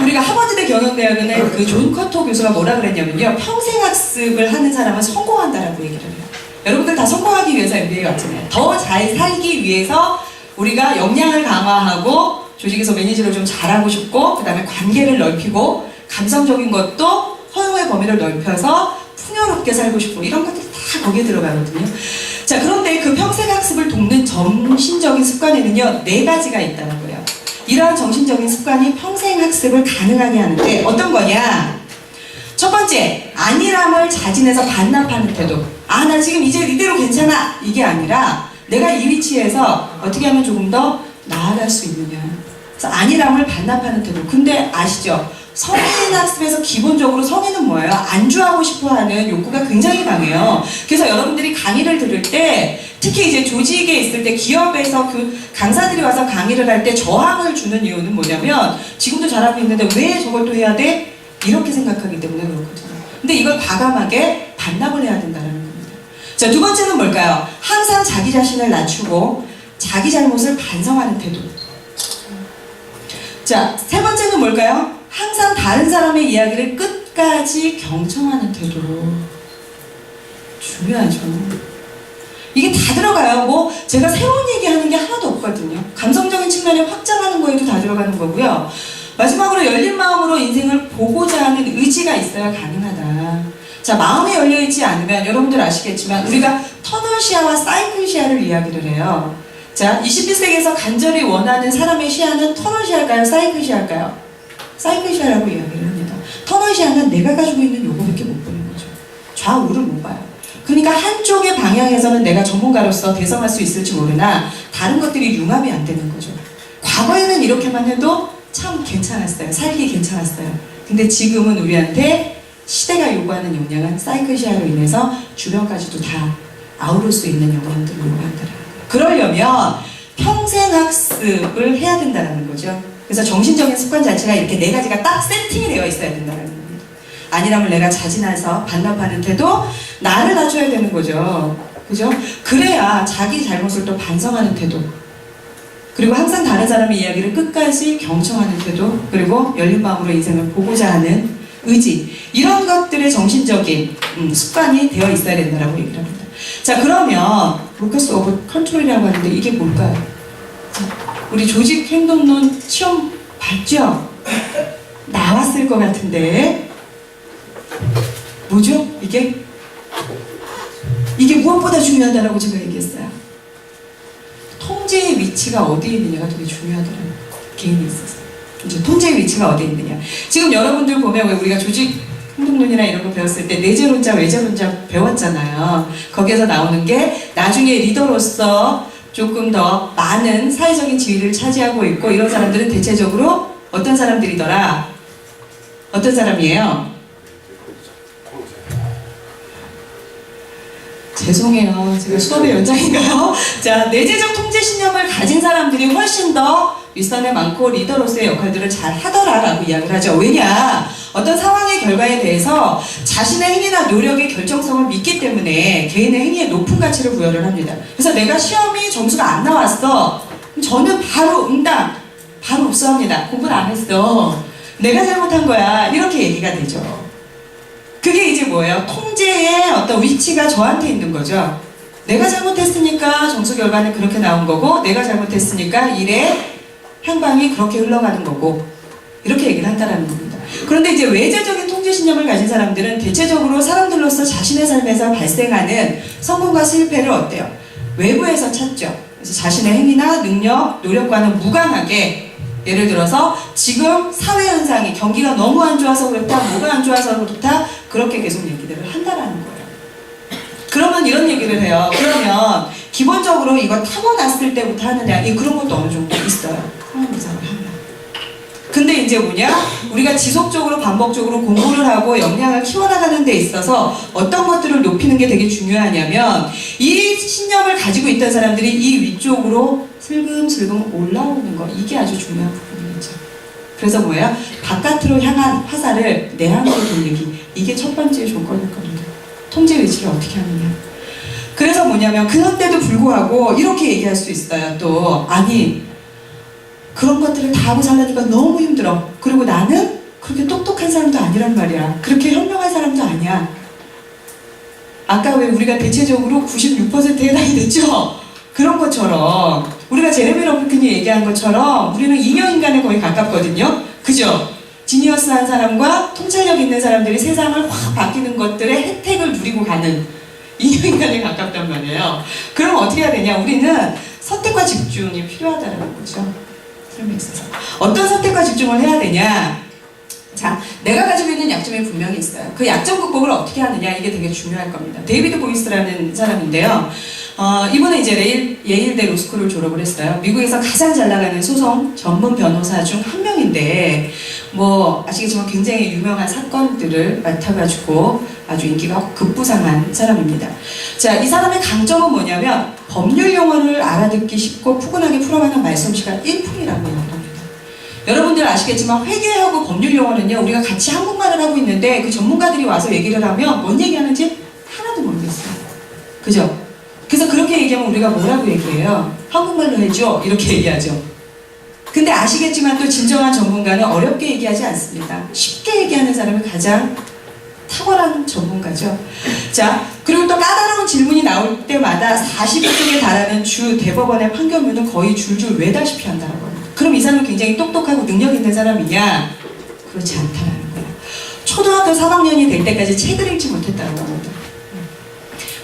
우리가 하버드대 경영대학원의 그 존 커터 교수가 뭐라 그랬냐면요. 평생 학습을 하는 사람은 성공한다라고 얘기를 해요. 여러분들 다 성공하기 위해서 MBA가 왔잖아요. 더 잘 살기 위해서 우리가 역량을 강화하고 조직에서 매니저를 좀 잘하고 싶고 그 다음에 관계를 넓히고 감성적인 것도 허용의 범위를 넓혀서 풍요롭게 살고 싶고 이런 것들이 다 거기에 들어가거든요. 자, 그런데 그 평생학습을 돕는 정신적인 습관에는요 4가지가 있다는 거예요. 이러한 정신적인 습관이 평생학습을 가능하게 하는데 어떤 거냐? 첫 번째, 안일함을 자진해서 반납하는 태도. 아, 나 지금 이제 이대로 괜찮아. 이게 아니라 내가 이 위치에서 어떻게 하면 조금 더 나아갈 수 있느냐. 그래서 안일함을 반납하는 태도. 근데 아시죠? 성인 학습에서 기본적으로 성인은 뭐예요? 안주하고 싶어하는 욕구가 굉장히 강해요. 그래서 여러분들이 강의를 들을 때 특히 이제 조직에 있을 때 기업에서 그 강사들이 와서 강의를 할 때 저항을 주는 이유는 뭐냐면 지금도 잘하고 있는데 왜 저걸 또 해야 돼? 이렇게 생각하기 때문에 그렇거든요. 근데 이걸 과감하게 반납을 해야 된다는 겁니다. 자, 두 번째는 뭘까요? 항상 자기 자신을 낮추고 자기 잘못을 반성하는 태도. 자, 세 번째는 뭘까요? 항상 다른 사람의 이야기를 끝까지 경청하는 태도. 중요하죠. 이게 다 들어가요. 뭐 제가 새로운 얘기하는 게 하나도 없거든요. 감성적인 측면에 확장하는 거에도 다 들어가는 거고요. 마지막으로 열린 마음으로 인생을 보고자 하는 의지가 있어야 가능하다. 자, 마음이 열려있지 않으면 여러분들 아시겠지만 우리가 터널 시야와 사이클 시야를 이야기를 해요. 자, 21세기에서 간절히 원하는 사람의 시야는 터널 시야일까요? 사이클 시야일까요? 사이클 시야라고 이야기를 합니다. 터널 시야는 내가 가지고 있는 요거밖에 못 보는 거죠. 좌우를 못 봐요. 그러니까 한쪽의 방향에서는 내가 전문가로서 대성할 수 있을지 모르나 다른 것들이 융합이 안 되는 거죠. 과거에는 이렇게만 해도 참 괜찮았어요. 살기 괜찮았어요. 근데 지금은 우리한테 시대가 요구하는 역량은 사이클 시야로 인해서 주변까지도 다 아우를 수 있는 영역들을 요구한다는 거예요. 그러려면 평생 학습을 해야 된다는 거죠. 그래서 정신적인 습관 자체가 이렇게 4가지가 딱 세팅이 되어 있어야 된다는 겁니다. 안일함을 내가 자진해서 반납하는 태도, 나를 낮춰야 되는 거죠. 그죠? 그래야 자기 잘못을 또 반성하는 태도, 그리고 항상 다른 사람의 이야기를 끝까지 경청하는 태도, 그리고 열린 마음으로 인생을 보고자 하는 의지, 이런 것들의 정신적인 습관이 되어 있어야 된다고 얘기를 합니다. 자, 그러면 로커스 오브 컨트롤이라고 하는데 이게 뭘까요? 자, 우리 조직 행동론 시험 봤죠? 나왔을 것 같은데 뭐죠? 이게 무엇보다 중요하다고 제가 얘기했어요. 통제의 위치가 어디에 있느냐가 되게 중요하더라고요. 개인이 있어서. 이제 통제의 위치가 어디에 있느냐. 지금 여러분들 보면 왜 우리가 조직 행동론이나 이런 거 배웠을 때 내재론자, 외재론자 배웠잖아요. 거기에서 나오는 게 나중에 리더로서 조금 더 많은 사회적인 지위를 차지하고 있고 이런 사람들은 대체적으로 어떤 사람들이더라? 어떤 사람이에요? 죄송해요. 제가 수업의 연장인가요? 자, 내재적 통제 신념을 가진 사람들이 훨씬 더 윗선에 많고 리더로서의 역할들을 잘 하더라라고 이야기를 하죠. 왜냐? 어떤 상황의 결과에 대해서 자신의 행위나 노력의 결정성을 믿기 때문에 개인의 행위에 높은 가치를 부여를 합니다. 그래서 내가 시험이 점수가 안 나왔어. 그럼 저는 바로 응답, 바로 흡수합니다. 공부를 안 했어. 내가 잘못한 거야. 이렇게 얘기가 되죠. 그게 이제 뭐예요? 통제의 어떤 위치가 저한테 있는 거죠. 내가 잘못했으니까 점수 결과는 그렇게 나온 거고, 내가 잘못했으니까 일의 향방이 그렇게 흘러가는 거고, 이렇게 얘기를 한다는 겁니다. 그런데 이제 외재적인 통제 신념을 가진 사람들은 대체적으로 사람들로서 자신의 삶에서 발생하는 성공과 실패를 어때요? 외부에서 찾죠. 그래서 자신의 행위나 능력, 노력과는 무관하게, 예를 들어서 지금 사회 현상이 경기가 너무 안 좋아서 그렇다, 뭐가 안 좋아서 그렇다, 그렇게 계속 얘기들을 한다라는 거예요. 그러면 이런 얘기를 해요. 그러면 기본적으로 이거 타고났을 때부터 하느냐, 그런 것도 어느 정도 있어요. 상황 이상을 하면. 근데 이제 뭐냐? 우리가 지속적으로 반복적으로 공부를 하고 역량을 키워나가는 데 있어서 어떤 것들을 높이는 게 되게 중요하냐면, 이 신념을 가지고 있던 사람들이 이 위쪽으로 슬금슬금 올라오는 거, 이게 아주 중요한 부분이죠. 그래서 뭐예요? 바깥으로 향한 화살을 내안으로 돌리기, 이게 첫 번째 조건일 겁니다. 통제 위치를 어떻게 하느냐. 그래서 뭐냐면 그런데도 불구하고 이렇게 얘기할 수 있어요. 또 아니, 그런 것들을 다 하고 살려니까 너무 힘들어. 그리고 나는 그렇게 똑똑한 사람도 아니란 말이야. 그렇게 현명한 사람도 아니야. 아까 왜 우리가 대체적으로 96%에 해당이 됐죠? 그런 것처럼 우리가 제레미 러브킨이 얘기한 것처럼 우리는 인형인간에 거의 가깝거든요. 그죠? 지니어스한 사람과 통찰력 있는 사람들이 세상을 확 바뀌는 것들의 혜택을 누리고 가는 인형인간에 가깝단 말이에요. 그럼 어떻게 해야 되냐? 우리는 선택과 집중이 필요하다는 거죠. 삶에 있어서. 어떤 선택과 집중을 해야 되냐? 자, 내가 가지고 있는 약점이 분명히 있어요. 그 약점 극복을 어떻게 하느냐, 이게 되게 중요할 겁니다. 데이비드 보이스라는 사람인데요. 이분은 이제 예일대 로스쿨을 졸업을 했어요. 미국에서 가장 잘 나가는 소송 전문 변호사 중 한 명인데, 뭐 아시겠지만 굉장히 유명한 사건들을 맡아가지고 아주 인기가 급부상한 사람입니다. 자, 이 사람의 강점은 뭐냐면 법률 용어를 알아듣기 쉽고 푸근하게 풀어가는 말솜씨가 1품이라고 합니다. 여러분들 아시겠지만 회계하고 법률 용어는요, 우리가 같이 한국말을 하고 있는데 그 전문가들이 와서 얘기를 하면 뭔 얘기하는지 하나도 모르겠어요. 그죠? 그래서 그렇게 얘기하면 우리가 뭐라고 얘기해요? 한국말로 해줘, 이렇게 얘기하죠. 근데 아시겠지만 또 진정한 전문가는 어렵게 얘기하지 않습니다. 쉽게 얘기하는 사람이 가장 탁월한 전문가죠. 자, 그리고 또 까다로운 질문이 나올 때마다 40쪽에 달하는 주 대법원의 판결문은 거의 줄줄 외다시피 한다고 합니다. 그럼 이 사람은 굉장히 똑똑하고 능력 있는 사람이냐? 그렇지 않다는 거예요. 초등학교 3학년이 될 때까지 책을 읽지 못했다고 합니다.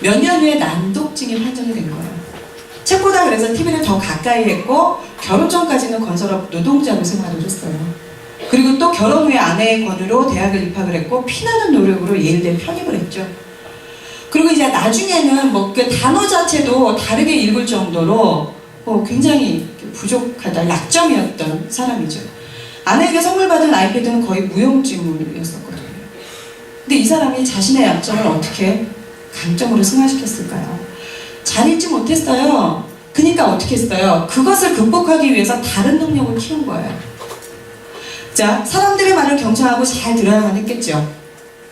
몇 년 후에 난독증이 판정이 된 거예요. 책보다 그래서 TV를 더 가까이 했고 결혼 전까지는 건설업 노동자로 생활을 했어요. 그리고 또 결혼 후에 아내의 권유로 대학을 입학을 했고 피나는 노력으로 예일대 편입을 했죠. 그리고 이제 나중에는 뭐 그 단어 자체도 다르게 읽을 정도로 굉장히 부족하다, 약점이었던 사람이죠. 아내에게 선물 받은 아이패드는 거의 무용지물이었었거든요. 근데 이 사람이 자신의 약점을 어떻게 강점으로 승화시켰을까요? 잘 읽지 못했어요. 그러니까 어떻게 했어요? 그것을 극복하기 위해서 다른 능력을 키운 거예요. 자, 사람들의 말을 경청하고 잘 들어야만 했겠죠.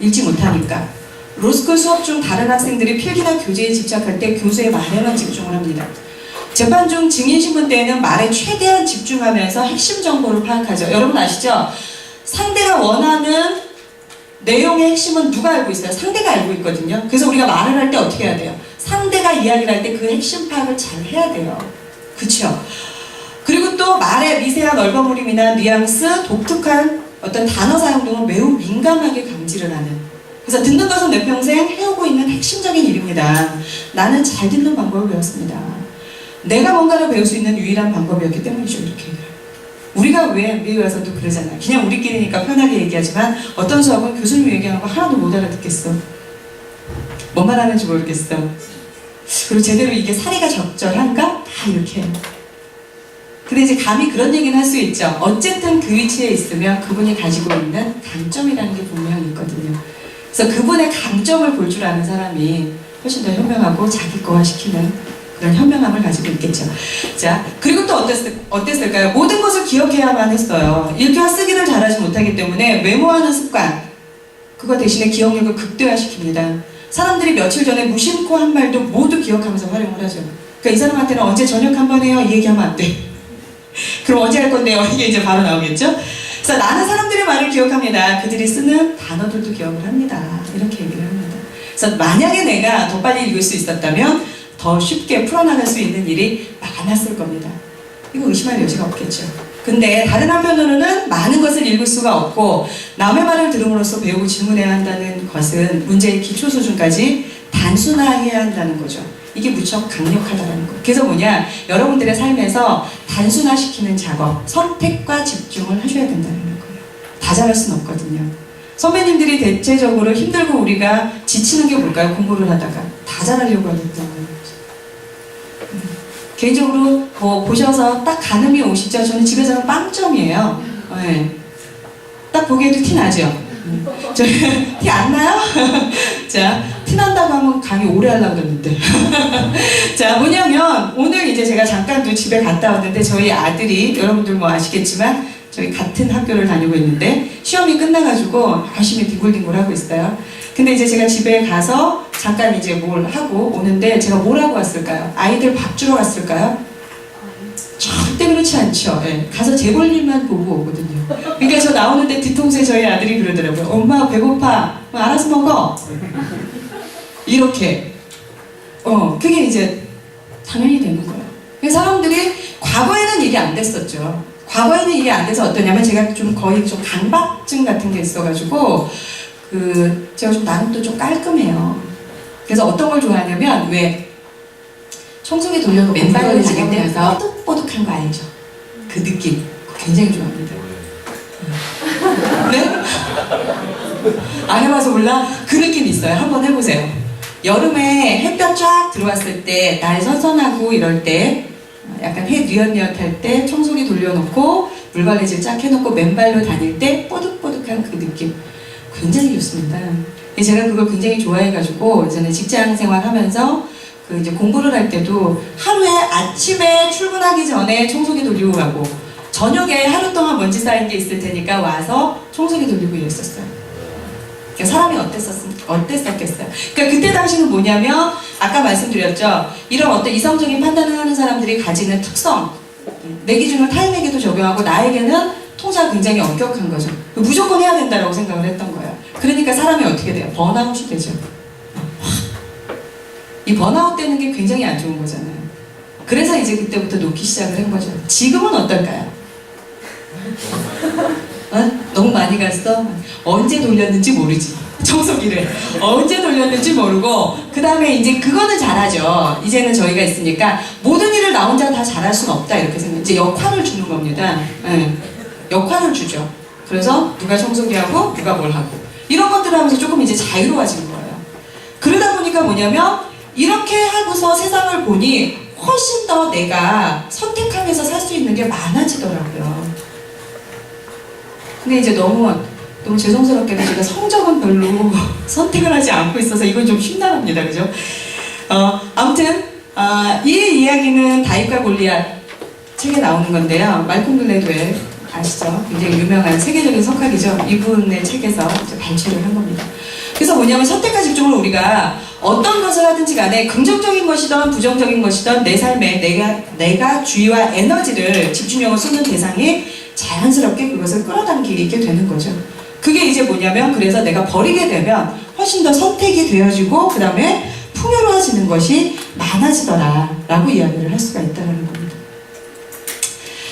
읽지 못하니까. 로스쿨 수업 중 다른 학생들이 필기나 교재에 집착할 때 교수의 말에만 집중을 합니다. 재판 중 증인신문 때에는 말에 최대한 집중하면서 핵심 정보를 파악하죠. 여러분 아시죠? 상대가 원하는 내용의 핵심은 누가 알고 있어요? 상대가 알고 있거든요. 그래서 우리가 말을 할 때 어떻게 해야 돼요? 상대가 이야기를 할 때 그 핵심 파악을 잘 해야 돼요. 그쵸? 그리고 또 말의 미세한 얼버무림이나 뉘앙스, 독특한 어떤 단어 사용 등은 매우 민감하게 감지를 하는. 그래서 듣는 것은 내 평생 해오고 있는 핵심적인 일입니다. 나는 잘 듣는 방법을 배웠습니다. 내가 뭔가를 배울 수 있는 유일한 방법이었기 때문이죠. 이렇게 우리가 왜 미국에 와서도 그러잖아요. 그냥 우리끼리니까 편하게 얘기하지만 어떤 수업은 교수님 얘기하는 거 하나도 못 알아듣겠어. 뭔 말하는지 모르겠어. 그리고 제대로 이게 사리가 적절한가? 다 이렇게 해요. 근데 이제 감히 그런 얘기는 할 수 있죠. 어쨌든 그 위치에 있으면 그분이 가지고 있는 강점이라는 게 분명히 있거든요. 그래서 그분의 강점을 볼 줄 아는 사람이 훨씬 더 현명하고 자기 거화시키는 그런 현명함을 가지고 있겠죠. 자, 그리고 또 어땠을까요? 모든 것을 기억해야만 했어요. 읽기와 쓰기를 잘하지 못하기 때문에 메모하는 습관, 그거 대신에 기억력을 극대화시킵니다. 사람들이 며칠 전에 무심코 한 말도 모두 기억하면서 활용을 하죠. 그러니까 이 사람한테는 언제 저녁 한번 해요? 이 얘기하면 안 돼. 그럼 언제 할 건데요? 이게 이제 바로 나오겠죠? 그래서 나는 사람들의 말을 기억합니다. 그들이 쓰는 단어들도 기억을 합니다. 이렇게 얘기를 합니다. 그래서 만약에 내가 더 빨리 읽을 수 있었다면 더 쉽게 풀어나갈 수 있는 일이 많았을 겁니다. 이거 의심할 여지가 없겠죠. 근데 다른 한편으로는 많은 것을 읽을 수가 없고 남의 말을 들음으로써 배우고 질문해야 한다는 것은 문제의 기초 수준까지 단순화해야 한다는 거죠. 이게 무척 강력하다는 거. 그래서 뭐냐, 여러분들의 삶에서 단순화시키는 작업, 선택과 집중을 하셔야 된다는 거예요. 다 잘할 수는 없거든요. 선배님들이 대체적으로 힘들고 우리가 지치는 게 뭘까요? 공부를 하다가 다 잘하려고 하겠다는 거예요. 개인적으로 뭐 보셔서 딱 가늠이 오시죠? 저는 집에서는 빵점이에요. 네. 딱 보기에도 티 나죠? 티 안 나요? 자, 티 난다고 하면 강의 오래 하려고 그랬는데. 자, 뭐냐면 오늘 이제 제가 잠깐 또 집에 갔다 왔는데 저희 아들이, 여러분들 뭐 아시겠지만 저희 같은 학교를 다니고 있는데 시험이 끝나가지고 열심히 뒹굴뒹굴 하고 있어요. 근데 이제 제가 집에 가서 잠깐 이제 뭘 하고 오는데 제가 뭘 하고 왔을까요? 아이들 밥 주러 갔을까요? 절대 그렇지 않죠. 네. 가서 제 볼일만 보고 오거든요. 그러니까 저 나오는데 뒤통수에 저희 아들이 그러더라고요. 엄마 배고파. 알아서 먹어. 이렇게 그게 이제 당연히 되는 거예요. 그래서 사람들이 과거에는 이게 안 됐었죠. 과거에는 이게 안 돼서 어떠냐면 제가 좀 거의 좀 강박증 같은 게 있어가지고 제가 좀 나는 또 좀 깔끔해요. 그래서 어떤 걸 좋아하냐면 왜 청소기 돌려서 맨발로 다니면서 뽀득뽀득한 거 알죠? 그 느낌 그거 굉장히 좋아합니다. 네? 안 해봐서 몰라? 그 느낌 있어요. 한번 해보세요. 여름에 햇볕 쫙 들어왔을 때 날 선선하고 이럴 때 약간 해 뉘엿뉘엿할 때 청소기 돌려놓고 물걸레질 쫙 해놓고 맨발로 다닐 때 뽀득뽀득한 그 느낌 굉장히 좋습니다. 제가 그걸 굉장히 좋아해가지고 예전에 직장 생활하면서 이제 공부를 할 때도 하루에 아침에 출근하기 전에 청소기 돌리고 가고 저녁에 하루 동안 먼지 쌓인 게 있을 테니까 와서 청소기 돌리고 이랬었어요. 그러니까 사람이 어땠었겠어요. 그러니까 그때 당시는 뭐냐면 아까 말씀드렸죠. 이런 어떤 이성적인 판단을 하는 사람들이 가지는 특성 내 기준으로 타인에게도 적용하고 나에게는 통제가 굉장히 엄격한 거죠. 무조건 해야 된다고 생각을 했던 거예요. 그러니까 사람이 어떻게 돼요? 번아웃이 되죠. 이 번아웃 되는 게 굉장히 안 좋은 거잖아요. 그래서 이제 그때부터 놓기 시작을 한 거죠. 지금은 어떨까요? 너무 많이 갔어? 언제 돌렸는지 모르지. 청소기를 언제 돌렸는지 모르고 그 다음에 이제 그거는 잘하죠. 이제는 저희가 있으니까 모든 일을 나 혼자 다 잘할 수는 없다 이렇게 생각. 이제 역할을 주는 겁니다. 네. 역할을 주죠. 그래서 누가 청소기하고 누가 뭘 하고 이런 것들을 하면서 조금 이제 자유로워진 거예요. 그러다 보니까 뭐냐면 이렇게 하고서 세상을 보니 훨씬 더 내가 선택하면서 살 수 있는 게 많아지더라고요. 근데 이제 너무 죄송스럽게도 제가 성적은 별로 선택을 하지 않고 있어서 이건 좀 심란합니다. 그죠? 아무튼 이 이야기는 다윗과 골리앗 책에 나오는 건데요. 말콤 글래드웰 아시죠? 굉장히 유명한 세계적인 석학이죠. 이분의 책에서 이제 발췌를 한 겁니다. 그래서 뭐냐면 선택과 집중을 우리가 어떤 것을 하든지 간에 긍정적인 것이든 부정적인 것이든 내 삶에 내가 주의와 에너지를 집중력을 쏟는 대상이 자연스럽게 그것을 끌어당기게 되는 거죠. 그게 이제 뭐냐면 그래서 내가 버리게 되면 훨씬 더 선택이 되어지고 그 다음에 풍요로워지는 것이 많아지더라 라고 이야기를 할 수가 있다는 겁니다.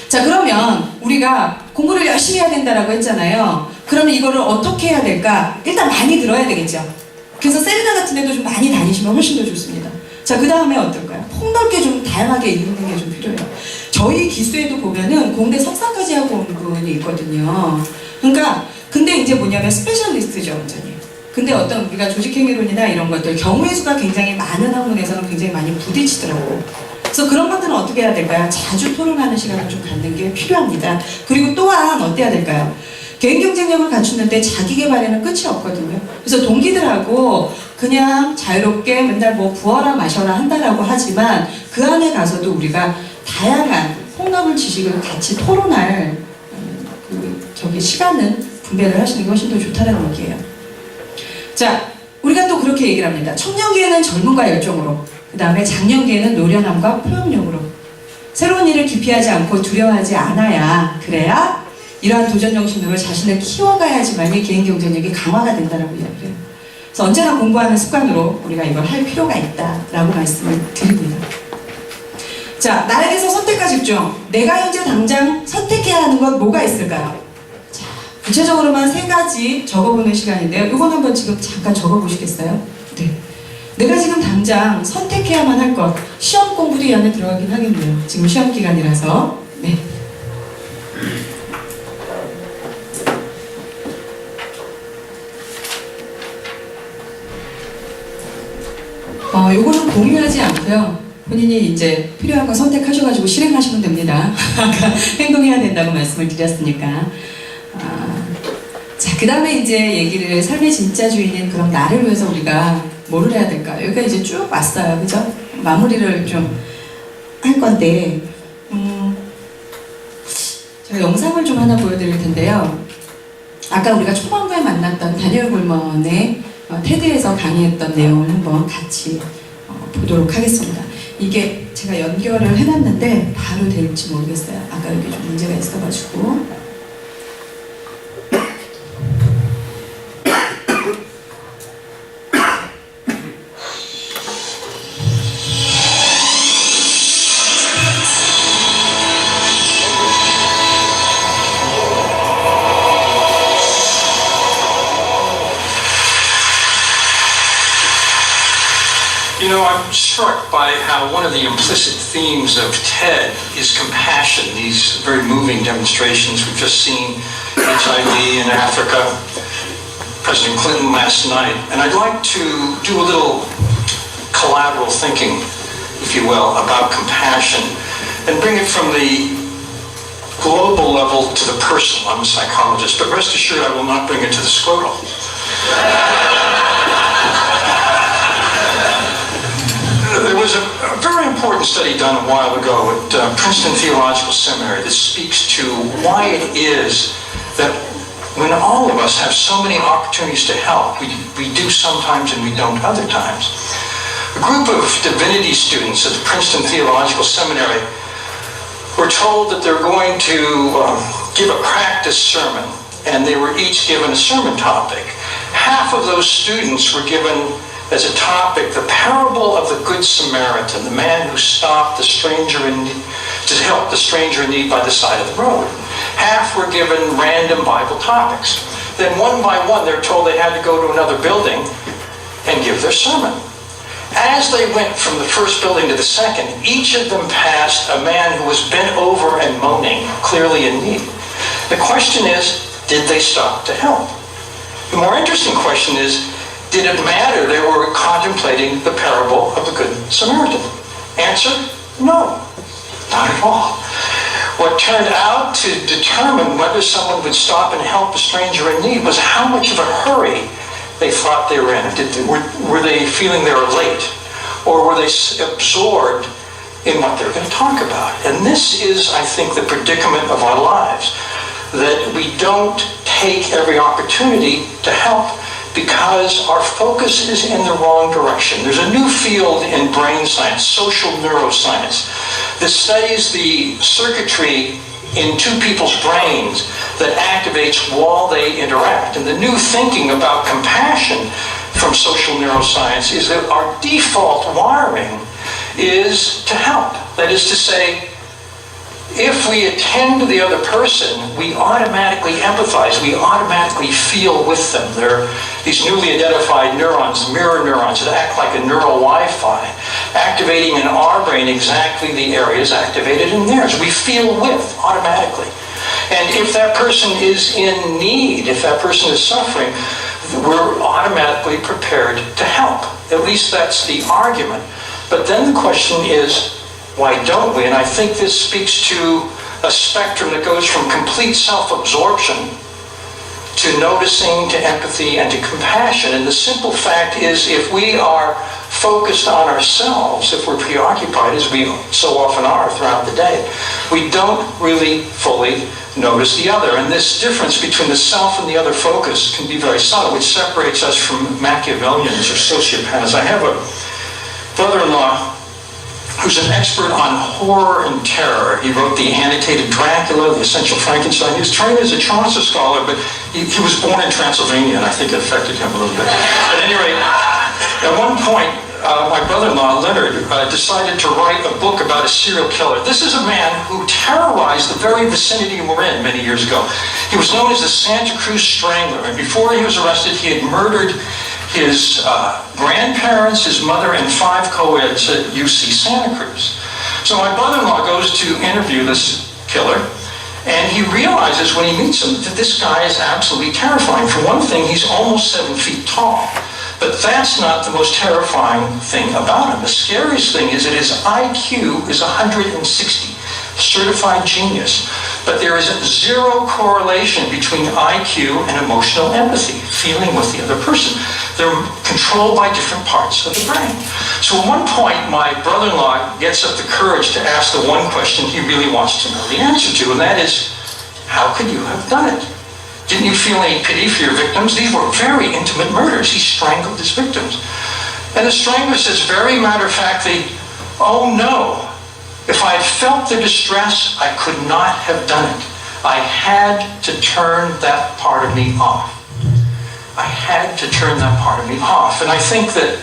자, 그러면 우리가 공부를 열심히 해야 된다라고 했잖아요. 그러면 이거를 어떻게 해야 될까? 일단 많이 들어야 되겠죠. 그래서 세미나 같은 데도 좀 많이 다니시면 훨씬 더 좋습니다. 자, 그 다음에 어떨까요? 폭넓게 좀 다양하게 읽는 게 좀 필요해요. 저희 기수에도 보면은 공대 석사까지 하고 온 분이 있거든요. 그러니까 근데 이제 뭐냐면 스페셜리스트죠, 완전히. 근데 어떤 우리가 조직행위론이나 이런 것들 경우의 수가 굉장히 많은 학문에서는 굉장히 많이 부딪히더라고요. 그래서 그런 것들은 어떻게 해야 될까요? 자주 토론하는 시간을 좀 갖는 게 필요합니다. 그리고 또한 어때야 될까요? 개인 경쟁력을 갖추는데 자기 개발에는 끝이 없거든요. 그래서 동기들하고 그냥 자유롭게 맨날 뭐 부어라 마셔라 한다라고 하지만 그 안에 가서도 우리가 다양한 폭넓은 지식을 같이 토론할 시간은 분배를 하시는 게 훨씬 더 좋다는 얘기예요. 자, 우리가 또 그렇게 얘기를 합니다. 청년기에는 젊음과 열정으로, 그 다음에 장년기에는 노련함과 포용력으로 새로운 일을 기피하지 않고 두려워하지 않아야 그래야 이러한 도전 정신으로 자신을 키워가야지만이 개인 경쟁력이 강화가 된다라고 이야기해요. 그래서 언제나 공부하는 습관으로 우리가 이걸 할 필요가 있다라고 말씀을 드립니다. 자, 나에게서 선택과 집중. 내가 현재 당장 선택해야 하는 건 뭐가 있을까요? 자, 구체적으로만 3가지 적어보는 시간인데요. 이건 한번 지금 잠깐 적어보시겠어요? 네. 내가 지금 당장 선택해야만 할 것. 시험 공부도 이 안에 들어가긴 하겠네요. 지금 시험 기간이라서. 네. 요거는 공유하지 않고요. 본인이 이제 필요한 거 선택하셔가지고 실행하시면 됩니다. 아까 행동해야 된다고 말씀을 드렸으니까. 자, 그 다음에 이제 얘기를 삶의 진짜 주인인 그럼 나를 위해서 우리가 뭐를 해야 될까? 여기가 이제 쭉 왔어요. 그죠? 마무리를 좀 할 건데, 제가 영상을 좀 하나 보여드릴 텐데요. 아까 우리가 초반부에 만났던 다니엘 골먼의 테드에서 강의했던 내용을 한번 같이 보도록 하겠습니다. 이게 제가 연결을 해놨는데 바로 될지 모르겠어요. 아까 여기 좀 문제가 있어가지고. I'm struck by how one of the implicit themes of TED is compassion, these very moving demonstrations we've just seen, HIV in Africa, President Clinton last night. And I'd like to do a little collateral thinking, if you will, about compassion and bring it from the global level to the personal. I'm a psychologist, but rest assured I will not bring it to the scrotal. There was a very important study done a while ago at Princeton Theological Seminary that speaks to why it is that when all of us have so many opportunities to help, we do sometimes and we don't other times. A group of divinity students at the Princeton Theological Seminary were told that they're going to give a practice sermon, and they were each given a sermon topic. Half of those students were given as a topic the parable of the Good Samaritan, the man who stopped the stranger in need, to help the stranger in need by the side of the road. Half were given random Bible topics. Then one by one they're told they had to go to another building and give their sermon. As they went from the first building to the second, each of them passed a man who was bent over and moaning, clearly in need. The question is, did they stop to help? The more interesting question is, did it matter they were contemplating the parable of the Good Samaritan? Answer, no, not at all. What turned out to determine whether someone would stop and help a stranger in need was how much of a hurry they thought they were in. Were they feeling they were late? Or were they absorbed in what they're going to talk about? And this is, I think, the predicament of our lives, that we don't take every opportunity to help because our focus is in the wrong direction. There's a new field in brain science, social neuroscience, that studies the circuitry in two people's brains that activates while they interact. And the new thinking about compassion from social neuroscience is that our default wiring is to help. That is to say, if we attend to the other person, we automatically empathize, we automatically feel with them. They're these newly identified neurons, mirror neurons, that act like a neural Wi-Fi, activating in our brain exactly the areas activated in theirs. We feel with automatically. And if that person is in need, if that person is suffering, we're automatically prepared to help. At least that's the argument. But then the question is, why don't we? And I think this speaks to a spectrum that goes from complete self-absorption to noticing, to empathy, and to compassion. And the simple fact is, if we are focused on ourselves, if we're preoccupied, as we so often are throughout the day, we don't really fully notice the other. And this difference between the self and the other focus can be very subtle, which separates us from Machiavellians or sociopaths. I have a brother-in-law who's an expert on horror and terror. He wrote the Annotated Dracula, the Essential Frankenstein. He was trained as a Chaucer scholar, but he was born in Transylvania, and I think it affected him a little bit. At any rate, at one point, my brother-in-law, Leonard, decided to write a book about a serial killer. This is a man who terrorized the very vicinity we're in many years ago. He was known as the Santa Cruz Strangler, and before he was arrested, he had murdered his grandparents, his mother, and 5 co-eds at UC Santa Cruz. So my brother-in-law goes to interview this killer, and he realizes when he meets him that this guy is absolutely terrifying. For one thing, he's almost 7 feet tall. But that's not the most terrifying thing about him. The scariest thing is that his IQ is 160, certified genius. But there is zero correlation between IQ and emotional empathy, feeling with the other person. They're controlled by different parts of the brain. So at one point, my brother-in-law gets up the courage to ask the one question he really wants to know the answer to, and that is, how could you have done it? Didn't you feel any pity for your victims? These were very intimate murders. He strangled his victims. And the strangler says very matter-of-factly, oh no, if I had felt their distress, I could not have done it. I had to turn that part of me off. I had to turn that part of me off. And I think that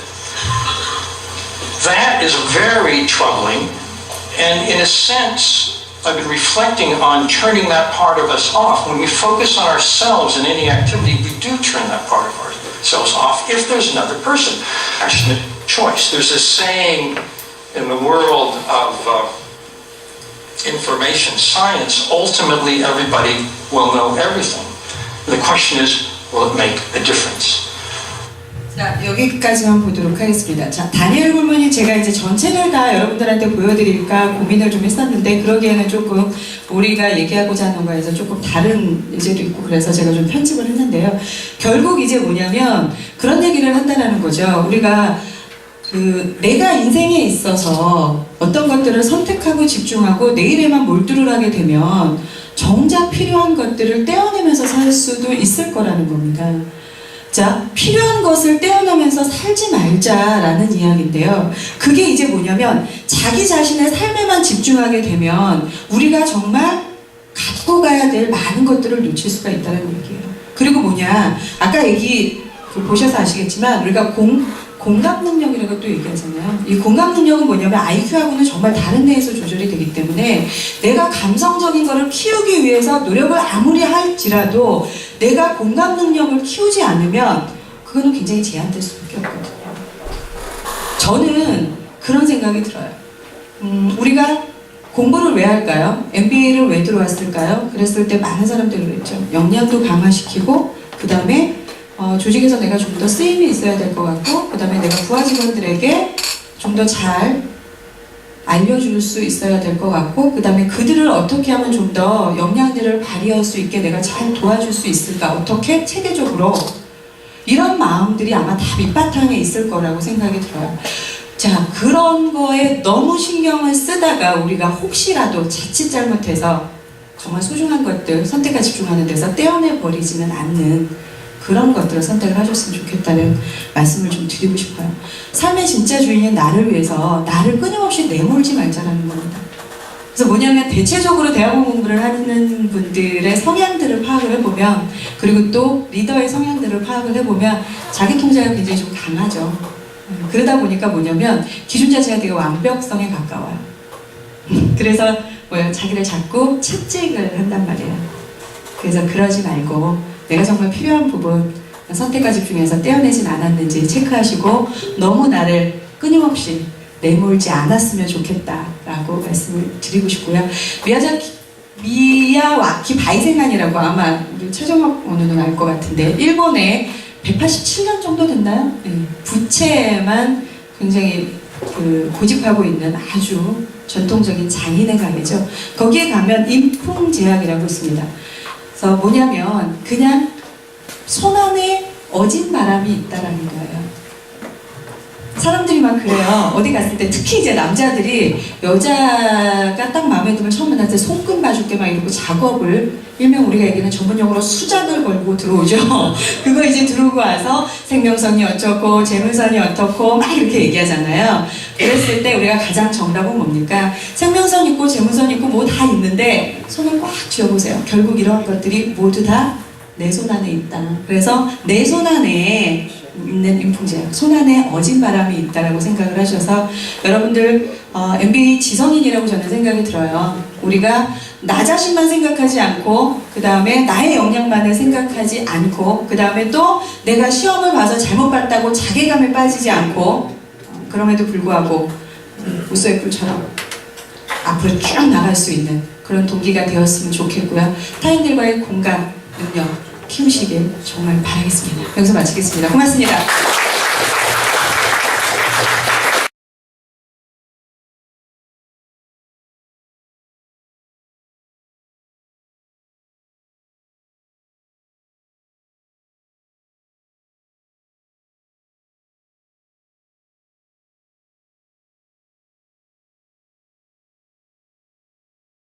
that is very troubling. And in a sense, I've been reflecting on turning that part of us off. When we focus on ourselves in any activity, we do turn that part of ourselves off if there's another person. Passionate choice. There's a saying in the world of information science, ultimately everybody will know everything. The question is, will it make a difference? 자, 여기까지만 보도록 하겠습니다. 자, 다니엘 굴먼이 제가 이제 전체를 다 여러분들한테 보여드릴까 고민을 좀 했었는데, 그러기에는 조금 우리가 얘기하고자 하는 거에서 조금 다른 예제도 있고, 그래서 제가 좀 편집을 했는데요. 결국 이제 뭐냐면 그런 얘기를 한다는 거죠. 우리가 내가 인생에 있어서 어떤 것들을 선택하고 집중하고 내 일에만 몰두를 하게 되면 정작 필요한 것들을 떼어내면서 살 수도 있을 거라는 겁니다. 자, 필요한 것을 떼어내면서 살지 말자라는 이야기인데요. 그게 이제 뭐냐면 자기 자신의 삶에만 집중하게 되면 우리가 정말 갖고 가야 될 많은 것들을 놓칠 수가 있다는 얘기예요. 그리고 뭐냐, 아까 얘기 보셔서 아시겠지만 우리가 공감 능력이라고 또 얘기하잖아요. 이 공감 능력은 뭐냐면 IQ하고는 정말 다른 데에서 조절이 되기 때문에 내가 감성적인 거를 키우기 위해서 노력을 아무리 할지라도 내가 공감 능력을 키우지 않으면 그거는 굉장히 제한될 수밖에 없거든요. 저는 그런 생각이 들어요. 우리가 공부를 왜 할까요? MBA를 왜 들어왔을까요? 그랬을 때 많은 사람들이 그랬죠. 역량도 강화시키고 그 다음에 조직에서 내가 좀 더 쓰임이 있어야 될 것 같고, 그 다음에 내가 부하 직원들에게 좀 더 잘 알려줄 수 있어야 될 것 같고, 그 다음에 그들을 어떻게 하면 좀 더 역량들을 발휘할 수 있게 내가 잘 도와줄 수 있을까, 어떻게 체계적으로, 이런 마음들이 아마 다 밑바탕에 있을 거라고 생각이 들어요. 자, 그런 거에 너무 신경을 쓰다가 우리가 혹시라도 자칫 잘못해서 정말 소중한 것들, 선택과 집중하는 데서 떼어내버리지는 않는 그런 것들을 선택을 하셨으면 좋겠다는 말씀을 좀 드리고 싶어요. 삶의 진짜 주인인 나를 위해서 나를 끊임없이 내몰지 말자라는 겁니다. 그래서 뭐냐면 대체적으로 대학원 공부를 하는 분들의 성향들을 파악을 해보면, 그리고 또 리더의 성향들을 파악을 해보면 자기 통제가 굉장히 좀 강하죠. 그러다 보니까 뭐냐면 기준 자체가 되게 완벽성에 가까워요. 그래서 자기를 자꾸 채찍을 한단 말이에요. 그래서 그러지 말고 내가 정말 필요한 부분 선택과 집중해서 떼어내진 않았는지 체크하시고 너무 나를 끊임없이 내몰지 않았으면 좋겠다라고 말씀을 드리고 싶고요. 미야와키 바이생안이라고 아마 우리 최정학 원우는 알 것 같은데, 일본에 187년 정도 됐나요? 네. 부채만 굉장히 고집하고 있는 아주 전통적인 장인의 가게죠. 거기에 가면 인풍제약이라고 있습니다. 그래서 뭐냐면 그냥 손 안에 어진 바람이 있다라는 거예요. 사람들이 막 그래요. 어디 갔을 때 특히 이제 남자들이 여자가 딱 마음에 들면 처음 만날 때 손금 봐줄게 막 이러고 작업을, 일명 우리가 얘기하는 전문용어로 수작을 걸고 들어오죠. 그거 이제 들어오고 와서 생명선이 어쩌고 재물선이 어떻고 막 이렇게 얘기하잖아요. 그랬을 때 우리가 가장 정답은 뭡니까? 생명선 있고 재물선 있고 뭐 다 있는데 손을 꽉 쥐어보세요. 결국 이런 것들이 모두 다 내 손 안에 있다. 그래서 내 손 안에 있는 인풍제약, 손 안에 어진 바람이 있다라고 생각을 하셔서 여러분들 MBA 지성인이라고 저는 생각이 들어요. 우리가 나 자신만 생각하지 않고, 그 다음에 나의 역량만을 생각하지 않고, 그 다음에 또 내가 시험을 봐서 잘못 봤다고 자괴감에 빠지지 않고, 그럼에도 불구하고 우수의 뿔처럼 앞으로 쭉 나갈 수 있는 그런 동기가 되었으면 좋겠고요. 타인들과의 공감 능력 키우시길 정말 바라겠습니다. 여기서 마치겠습니다. 고맙습니다.